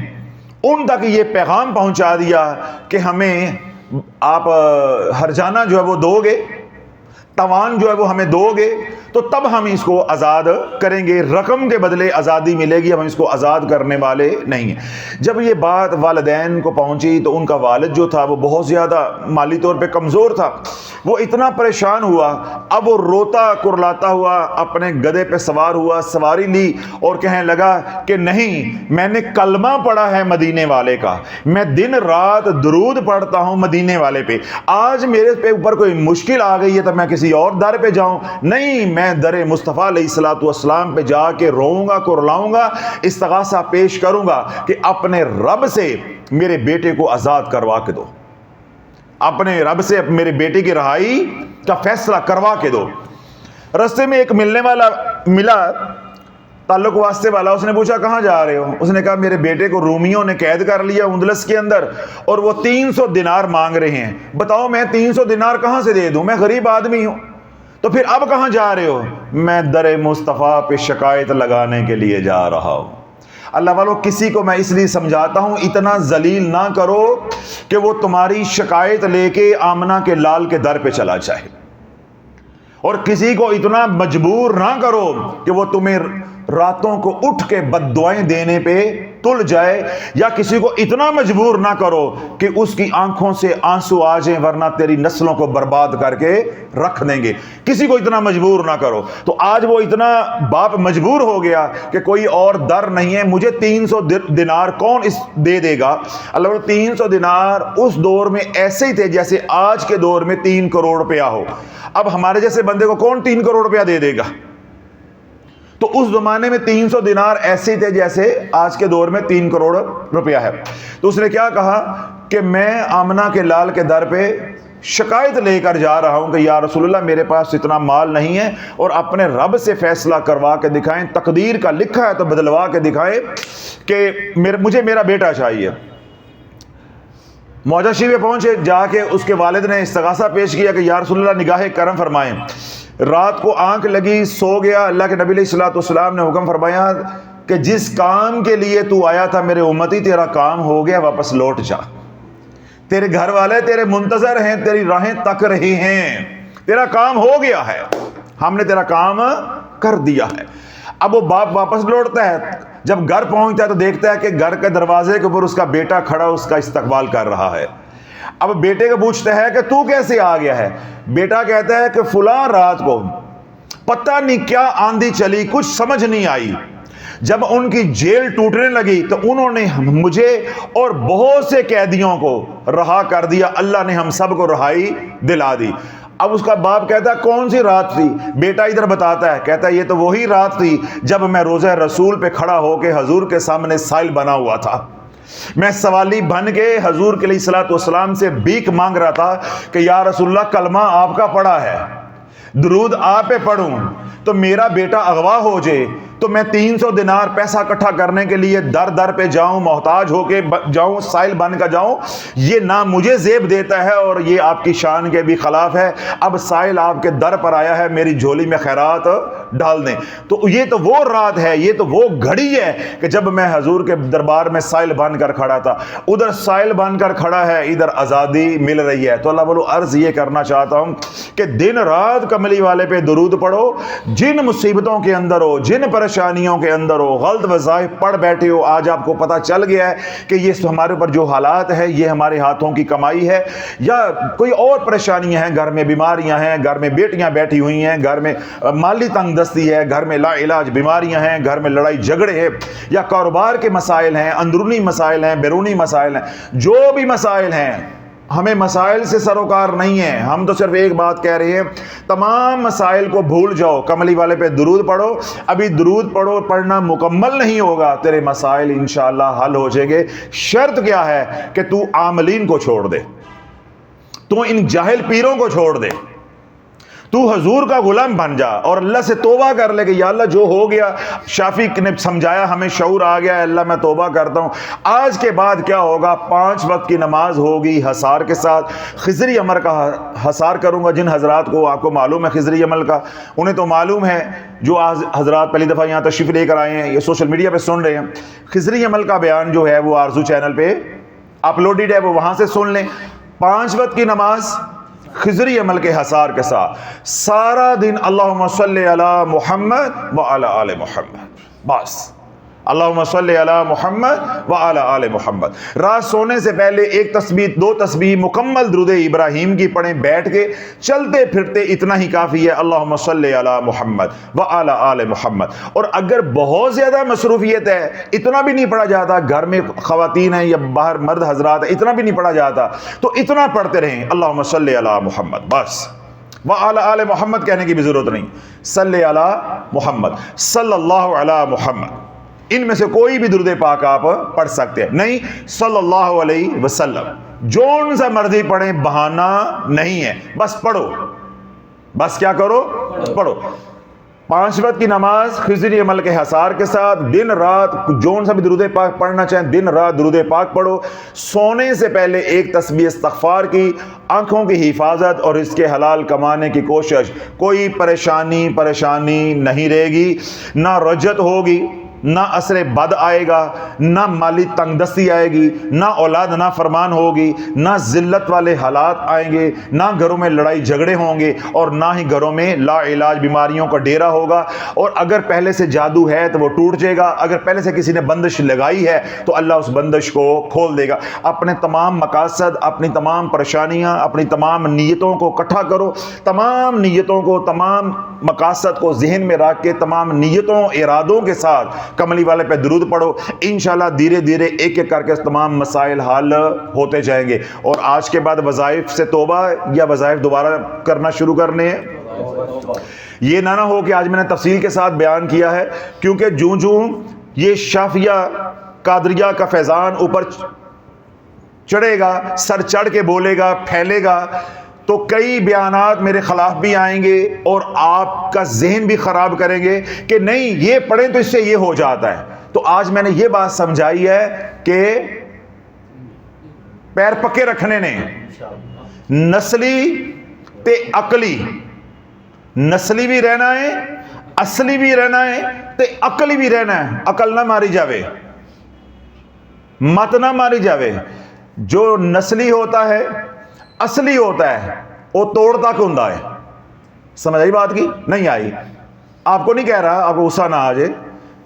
ان تک یہ پیغام پہنچا دیا کہ ہمیں آپ ہرجانہ جو ہے وہ دو گے، توان جو ہے وہ ہمیں دو گے تو تب ہم اس کو آزاد کریں گے، رقم کے بدلے آزادی ملے گی، ہم اس کو آزاد کرنے والے نہیں ہیں. جب یہ بات والدین کو پہنچی تو ان کا والد جو تھا وہ بہت زیادہ مالی طور پہ کمزور تھا، وہ اتنا پریشان ہوا. اب وہ روتا کرلاتا ہوا اپنے گدھے پہ سوار ہوا، سواری لی اور کہنے لگا کہ نہیں، میں نے کلمہ پڑھا ہے مدینے والے کا، میں دن رات درود پڑھتا ہوں مدینے والے پہ، آج میرے پہ اوپر کوئی مشکل آ گئی ہے تو میں کسی اور در پہ جاؤں؟ نہیں، میں در مصطفیٰ علیہ الصلوۃ والسلام پہ جا کے روؤں گا، کرلاؤں گا، استغاثہ پیش کروں گا کہ اپنے رب سے میرے بیٹے کو آزاد کروا کے دو، اپنے رب سے میرے بیٹے کی رہائی کا فیصلہ کروا کے دو. رستے میں ایک ملنے والا ملا، تعلق واسطے والا، اس نے پوچھا کہاں جا رہے ہو؟ اس نے کہا میرے بیٹے کو رومیوں نے قید کر لیا اندلس کے اندر اور وہ 300 دینار مانگ رہے ہیں، بتاؤ میں 300 دینار کہاں سے دے دوں، میں غریب آدمی ہوں. تو پھر اب کہاں جا رہے ہو؟ میں در مصطفیٰ پہ شکایت لگانے کے لیے جا رہا ہوں. اللہ والو کسی کو میں اس لیے سمجھاتا ہوں اتنا ذلیل نہ کرو کہ وہ تمہاری شکایت لے کے آمنہ کے لال کے در پہ چلا جائے، اور کسی کو اتنا مجبور نہ کرو کہ وہ تمہیں راتوں کو اٹھ کے بد دعائیں دینے پہ تل جائے، یا کسی کو اتنا مجبور نہ کرو کہ اس کی آنکھوں سے آنسو آ جائیں ورنہ تیری نسلوں کو برباد کر کے رکھ دیں گے. کسی کو اتنا مجبور نہ کرو. تو آج وہ اتنا باپ مجبور ہو گیا کہ کوئی اور در نہیں ہے، مجھے 300 دینار کون دے دے گا. اللہ 300 دینار اس دور میں ایسے ہی تھے جیسے آج کے دور میں 3 کروڑ روپیہ ہو. اب ہمارے جیسے بندے کو کون 3 کروڑ روپیہ دے دے گا؟ تو اس زمانے میں 300 دینار ایسے تھے جیسے آج کے دور میں 3 کروڑ روپیہ ہے. تو اس نے کیا کہا کہ میں آمنہ کے لال کے در پہ شکایت لے کر جا رہا ہوں کہ یا رسول اللہ میرے پاس اتنا مال نہیں ہے، اور اپنے رب سے فیصلہ کروا کے دکھائیں، تقدیر کا لکھا ہے تو بدلوا کے دکھائیں کہ مجھے میرا بیٹا چاہیے. موجہ شریف پہنچے، جا کے اس کے والد نے استغاثہ پیش کیا کہ یا رسول اللہ نگاہ کرم فرمائیں. رات کو آنکھ لگی، سو گیا. اللہ کے نبی علیہ الصلوۃ والسلام نے حکم فرمایا کہ جس کام کے لیے تو آیا تھا میرے امتی، تیرا کام ہو گیا، واپس لوٹ جا. تیرے گھر والے تیرے منتظر ہیں، تیری راہیں تک رہی ہیں، تیرا کام ہو گیا ہے، ہم نے تیرا کام کر دیا ہے. اب وہ باپ واپس لوٹتا ہے. جب گھر پہنچتا ہے تو دیکھتا ہے کہ گھر کے دروازے کے اوپر اس کا بیٹا کھڑا اس کا استقبال کر رہا ہے. اب بیٹے کو پوچھتا ہے کہ تو کیسے آ گیا ہے؟ بیٹا کہتا ہے کہ فلاں رات کو پتہ نہیں کیا آندھی چلی، کچھ سمجھ نہیں آئی، جب ان کی جیل ٹوٹنے لگی تو انہوں نے مجھے اور بہت سے قیدیوں کو رہا کر دیا، اللہ نے ہم سب کو رہائی دلا دی. اب اس کا باپ کہتا ہے کون سی رات تھی؟ بیٹا ادھر بتاتا ہے، کہتا ہے یہ تو وہی رات تھی جب میں روضہ رسول پہ کھڑا ہو کے حضور کے سامنے سائل بنا ہوا تھا. میں سوالی بن کے حضور کے علیہ الصلوۃ والسلام سے بھیک مانگ رہا تھا کہ یا رسول اللہ کلمہ آپ کا پڑھا ہے، درود آپ پہ پڑھوں تو میرا بیٹا اغوا ہو جائے، تو میں 300 دینار پیسہ اکٹھا کرنے کے لیے در در پہ جاؤں، محتاج ہو کے جاؤں، سائل بن کر جاؤں. یہ نہ مجھے زیب دیتا ہے اور یہ آپ کی شان کے بھی خلاف ہے. اب سائل آپ کے در پر آیا ہے، میری جھولی میں خیرات ڈال دیں. تو یہ تو وہ رات ہے، یہ تو وہ گھڑی ہے کہ جب میں حضور کے دربار میں سائل بن کر کھڑا تھا. ادھر سائل بن کر کھڑا ہے، ادھر آزادی مل رہی ہے. تو اللہ بولو عرض یہ کرنا چاہتا ہوں کہ دن رات کملی والے پہ درود پڑھو. جن مصیبتوں کے اندر ہو، جن پریشانیوں کے اندر ہو، غلط وظائف پڑھ بیٹھے ہو، آج آپ کو پتہ چل گیا ہے کہ یہ ہمارے اوپر جو حالات ہے یہ ہمارے ہاتھوں کی کمائی ہے، یا کوئی اور پریشانیاں ہیں، گھر میں بیماریاں ہیں، گھر میں بیٹیاں بیٹھی ہوئی ہیں، گھر میں مالی تنگ دستی ہے، گھر میں لا علاج بیماریاں ہیں، گھر میں لڑائی جھگڑے ہیں، یا کاروبار کے مسائل ہیں، اندرونی مسائل ہیں، بیرونی مسائل ہیں، جو بھی مسائل ہیں، ہمیں مسائل سے سروکار نہیں ہے. ہم تو صرف ایک بات کہہ رہے ہیں، تمام مسائل کو بھول جاؤ، کملی والے پہ درود پڑھو. ابھی درود پڑھو، پڑھنا مکمل نہیں ہوگا، تیرے مسائل انشاءاللہ حل ہو جائیں گے. شرط کیا ہے کہ تو عاملین کو چھوڑ دے، تو ان جاہل پیروں کو چھوڑ دے، تو حضور کا غلام بن جا اور اللہ سے توبہ کر لے کہ یا اللہ جو ہو گیا. شافی نے سمجھایا، ہمیں شعور آ گیا ہے، اللہ میں توبہ کرتا ہوں. آج کے بعد کیا ہوگا؟ 5 وقت کی نماز ہوگی حصار کے ساتھ. خضری عمل کا حصار کروں گا. جن حضرات کو آپ کو معلوم ہے خضری عمل کا، انہیں تو معلوم ہے. جو حضرات پہلی دفعہ یہاں تشریف لے کر آئے ہیں، یہ سوشل میڈیا پہ سن رہے ہیں، خضری عمل کا بیان جو ہے وہ آرزو چینل پہ اپلوڈڈ ہے، وہ وہاں سے سن لیں. 5 وقت کی نماز خضری عمل کے حصار کے ساتھ، سارا دن اللہم صلی علی محمد وعلی آل محمد، بس اللہم صلی علی محمد وعلی آل محمد. رات سونے سے پہلے 1 تسبیح 2 تسبیح مکمل درود ابراہیم کی پڑھیں بیٹھ کے. چلتے پھرتے اتنا ہی کافی ہے، اللہم صلی علی محمد وعلی آل محمد. اور اگر بہت زیادہ مصروفیت ہے، اتنا بھی نہیں پڑھا جاتا، گھر میں خواتین ہیں یا باہر مرد حضرات ہیں، اتنا بھی نہیں پڑھا جاتا، تو اتنا پڑھتے رہیں اللہم صلی علی محمد بس. وعلی آل محمد کہنے کی بھی ضرورت نہیں، صلی علی محمد، صلی اللہ علی محمد. ان میں سے کوئی بھی درود پاک آپ پڑھ سکتے ہیں. نہیں، صلی اللہ علیہ وسلم جون سا مرضی پڑھیں، بہانہ نہیں ہے، بس پڑھو. بس کیا کرو؟ پڑھو. 5 وقت کی نماز خضری عمل کے حصار کے ساتھ، دن رات جون سا بھی درود پاک پڑھنا چاہیں، دن رات درود پاک پڑھو. سونے سے پہلے 1 تسبیح استغفار کی. آنکھوں کی حفاظت اور اس کے حلال کمانے کی کوشش. کوئی پریشانی نہیں رہے گی، نہ رجت ہوگی، نہ اثر بد آئے گا، نہ مالی تنگ دستی آئے گی، نہ اولاد نہ فرمان ہوگی، نہ ذلت والے حالات آئیں گے، نہ گھروں میں لڑائی جھگڑے ہوں گے، اور نہ ہی گھروں میں لا علاج بیماریوں کا ڈیرا ہوگا. اور اگر پہلے سے جادو ہے تو وہ ٹوٹ جائے گا. اگر پہلے سے کسی نے بندش لگائی ہے تو اللہ اس بندش کو کھول دے گا. اپنے تمام مقاصد، اپنی تمام پریشانیاں، اپنی تمام نیتوں کو اکٹھا کرو. تمام نیتوں کو، تمام مقاصد کو ذہن میں رکھ کے، تمام نیتوں ارادوں کے ساتھ کملی والے پہ درود پڑھو. انشاءاللہ دھیرے دھیرے ایک ایک کر کے تمام مسائل حل ہوتے جائیں گے. اور آج کے بعد وظائف سے توبہ یا وظائف دوبارہ کرنا شروع کرنے ہیں. یہ نہ ہو کہ آج میں نے تفصیل کے ساتھ بیان کیا ہے، کیونکہ جوں جوں یہ شافیہ قادریہ کا فیضان اوپر چڑھے گا، سر چڑھ کے بولے گا، پھیلے گا، تو کئی بیانات میرے خلاف بھی آئیں گے اور آپ کا ذہن بھی خراب کریں گے کہ نہیں یہ پڑھیں تو اس سے یہ ہو جاتا ہے۔ تو آج میں نے یہ بات سمجھائی ہے کہ پیر پکے رکھنے نے نسلی تے عقلی، نسلی بھی رہنا ہے، اصلی بھی رہنا ہے تے عقلی بھی رہنا ہے۔ عقل نہ ماری جاوے، مت نہ ماری جاوے۔ جو نسلی ہوتا ہے، اصلی ہوتا ہے، وہ توڑ تک ہوندا ہے۔ سمجھ آئی بات کی؟ نہیں آئی؟ آپ کو نہیں کہہ رہا، آپ کو غصہ نہ آ جائے۔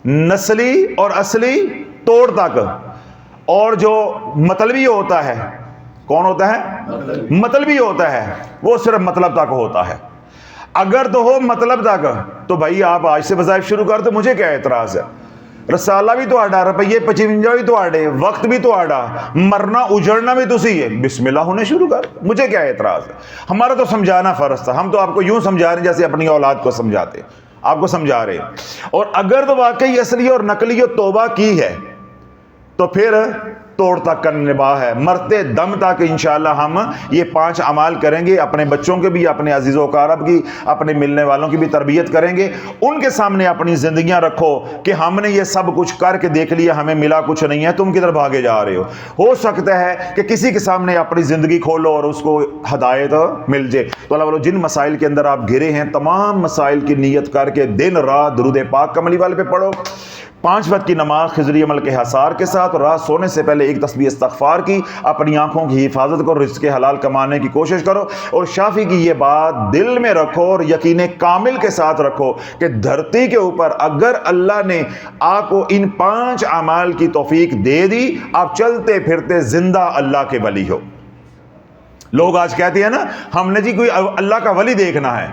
نسلی اور اصلی توڑ تک، اور جو مطلبی ہوتا ہے، کون ہوتا ہے؟ مطلبی ہوتا ہے، وہ صرف مطلب تک ہوتا ہے۔ اگر تو ہو مطلب تک تو بھائی آپ آج سے وظائف شروع کر دو، مجھے کیا اعتراض ہے؟ رسالہ بھی تو آڈا، روپیے 55 بھی تو آڈے، وقت بھی تو آڈا، مرنا اجڑنا بھی تو سی ہے، بسم اللہ ہونے شروع کر، مجھے کیا اعتراض ہے؟ ہمارا تو سمجھانا فرض تھا، ہم تو آپ کو یوں سمجھا رہے ہیں جیسے اپنی اولاد کو سمجھاتے، آپ کو سمجھا رہے ہیں۔ اور اگر تو واقعی اصلی اور نقلی توبہ کی ہے تو پھر توڑ تک کا نباہ ہے، مرتے دم تک انشاءاللہ ہم یہ 5 اعمال کریں گے، اپنے بچوں کے بھی، اپنے عزیز و اقارب کی، اپنے ملنے والوں کی بھی تربیت کریں گے۔ ان کے سامنے اپنی زندگیاں رکھو کہ ہم نے یہ سب کچھ کر کے دیکھ لیا، ہمیں ملا کچھ نہیں ہے، تم کدھر بھاگے جا رہے ہو سکتا ہے کہ کسی کے سامنے اپنی زندگی کھولو اور اس کو ہدایت مل جائے۔ تو اللہ والو، جن مسائل کے اندر آپ گھرے ہیں، تمام مسائل کی نیت کر کے دن رات درود پاک کملی والے پہ پڑھو، 5 وقت کی نماز خضری عمل کے حصار کے ساتھ، اور رات سونے سے پہلے ایک تسبیح استغفار کی، اپنی آنکھوں کی حفاظت کرو، رزق حلال کمانے کی کوشش کرو، اور شافی کی یہ بات دل میں رکھو اور یقین کامل کے ساتھ رکھو کہ دھرتی کے اوپر اگر اللہ نے آپ کو ان 5 اعمال کی توفیق دے دی، آپ چلتے پھرتے زندہ اللہ کے ولی ہو۔ لوگ آج کہتے ہیں نا، ہم نے جی کوئی اللہ کا ولی دیکھنا ہے،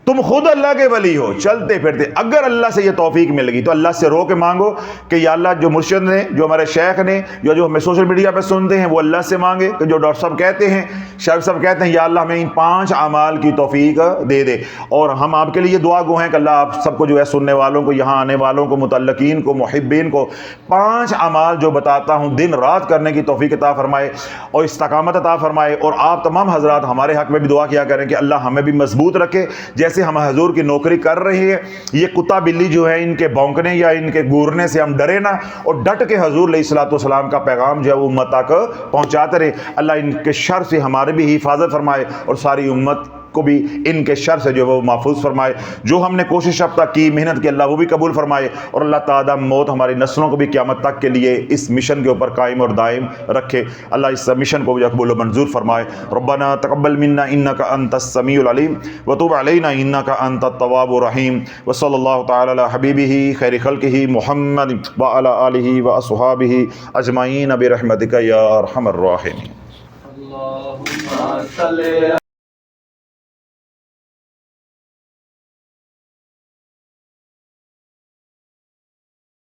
تم خود اللہ کے ولی ہو چلتے پھرتے۔ اگر اللہ سے یہ توفیق مل گئی تو اللہ سے رو کے مانگو کہ یا اللہ، جو مرشد نے، جو ہمارے شیخ نے، جو ہمیں سوشل میڈیا پہ سنتے ہیں، وہ اللہ سے مانگے کہ جو ڈاکٹر صاحب کہتے ہیں، شیخ صاحب کہتے ہیں، یا اللہ ہمیں ان 5 اعمال کی توفیق دے دے۔ اور ہم آپ کے لیے دعا گو ہیں کہ اللہ آپ سب کو جو ہے سننے والوں کو، یہاں آنے والوں کو، متعلقین کو، محبین کو 5 اعمال جو بتاتا ہوں دن رات کرنے کی توفیق عطا فرمائے اور استقامت عطا فرمائے۔ اور آپ تمام حضرات ہمارے حق میں بھی دعا کیا کریں کہ اللہ ہمیں بھی مضبوط رکھے، جیسے ہم حضور کی نوکری کر رہے ہیں، یہ کتا بلی جو ہے ان کے بھونکنے یا ان کے گورنے سے ہم ڈرے نہ، اور ڈٹ کے حضور علیہ الصلوۃ والسلام کا پیغام جو ہے وہ امت تک پہنچاتے رہے۔ اللہ ان کے شر سے ہمارے بھی حفاظت فرمائے اور ساری امت کو بھی ان کے شر سے جو وہ محفوظ فرمائے۔ جو ہم نے کوشش اب تک کی، محنت کی، اللہ وہ بھی قبول فرمائے، اور اللہ تعالیٰ موت ہماری نسلوں کو بھی قیامت تک کے لیے اس مشن کے اوپر قائم اور دائم رکھے۔ اللہ اس مشن کو بھی قبول و منظور فرمائے۔ ربنا تقبل منا انک انت السمیع العلیم وتب علینا انک انت التواب الرحیم، وصلی اللہ تعالی علی حبیبہ خیر خلقہ محمد وعلی آلہ واصحابہ اجمعین برحمتک یا ارحم الراحمین۔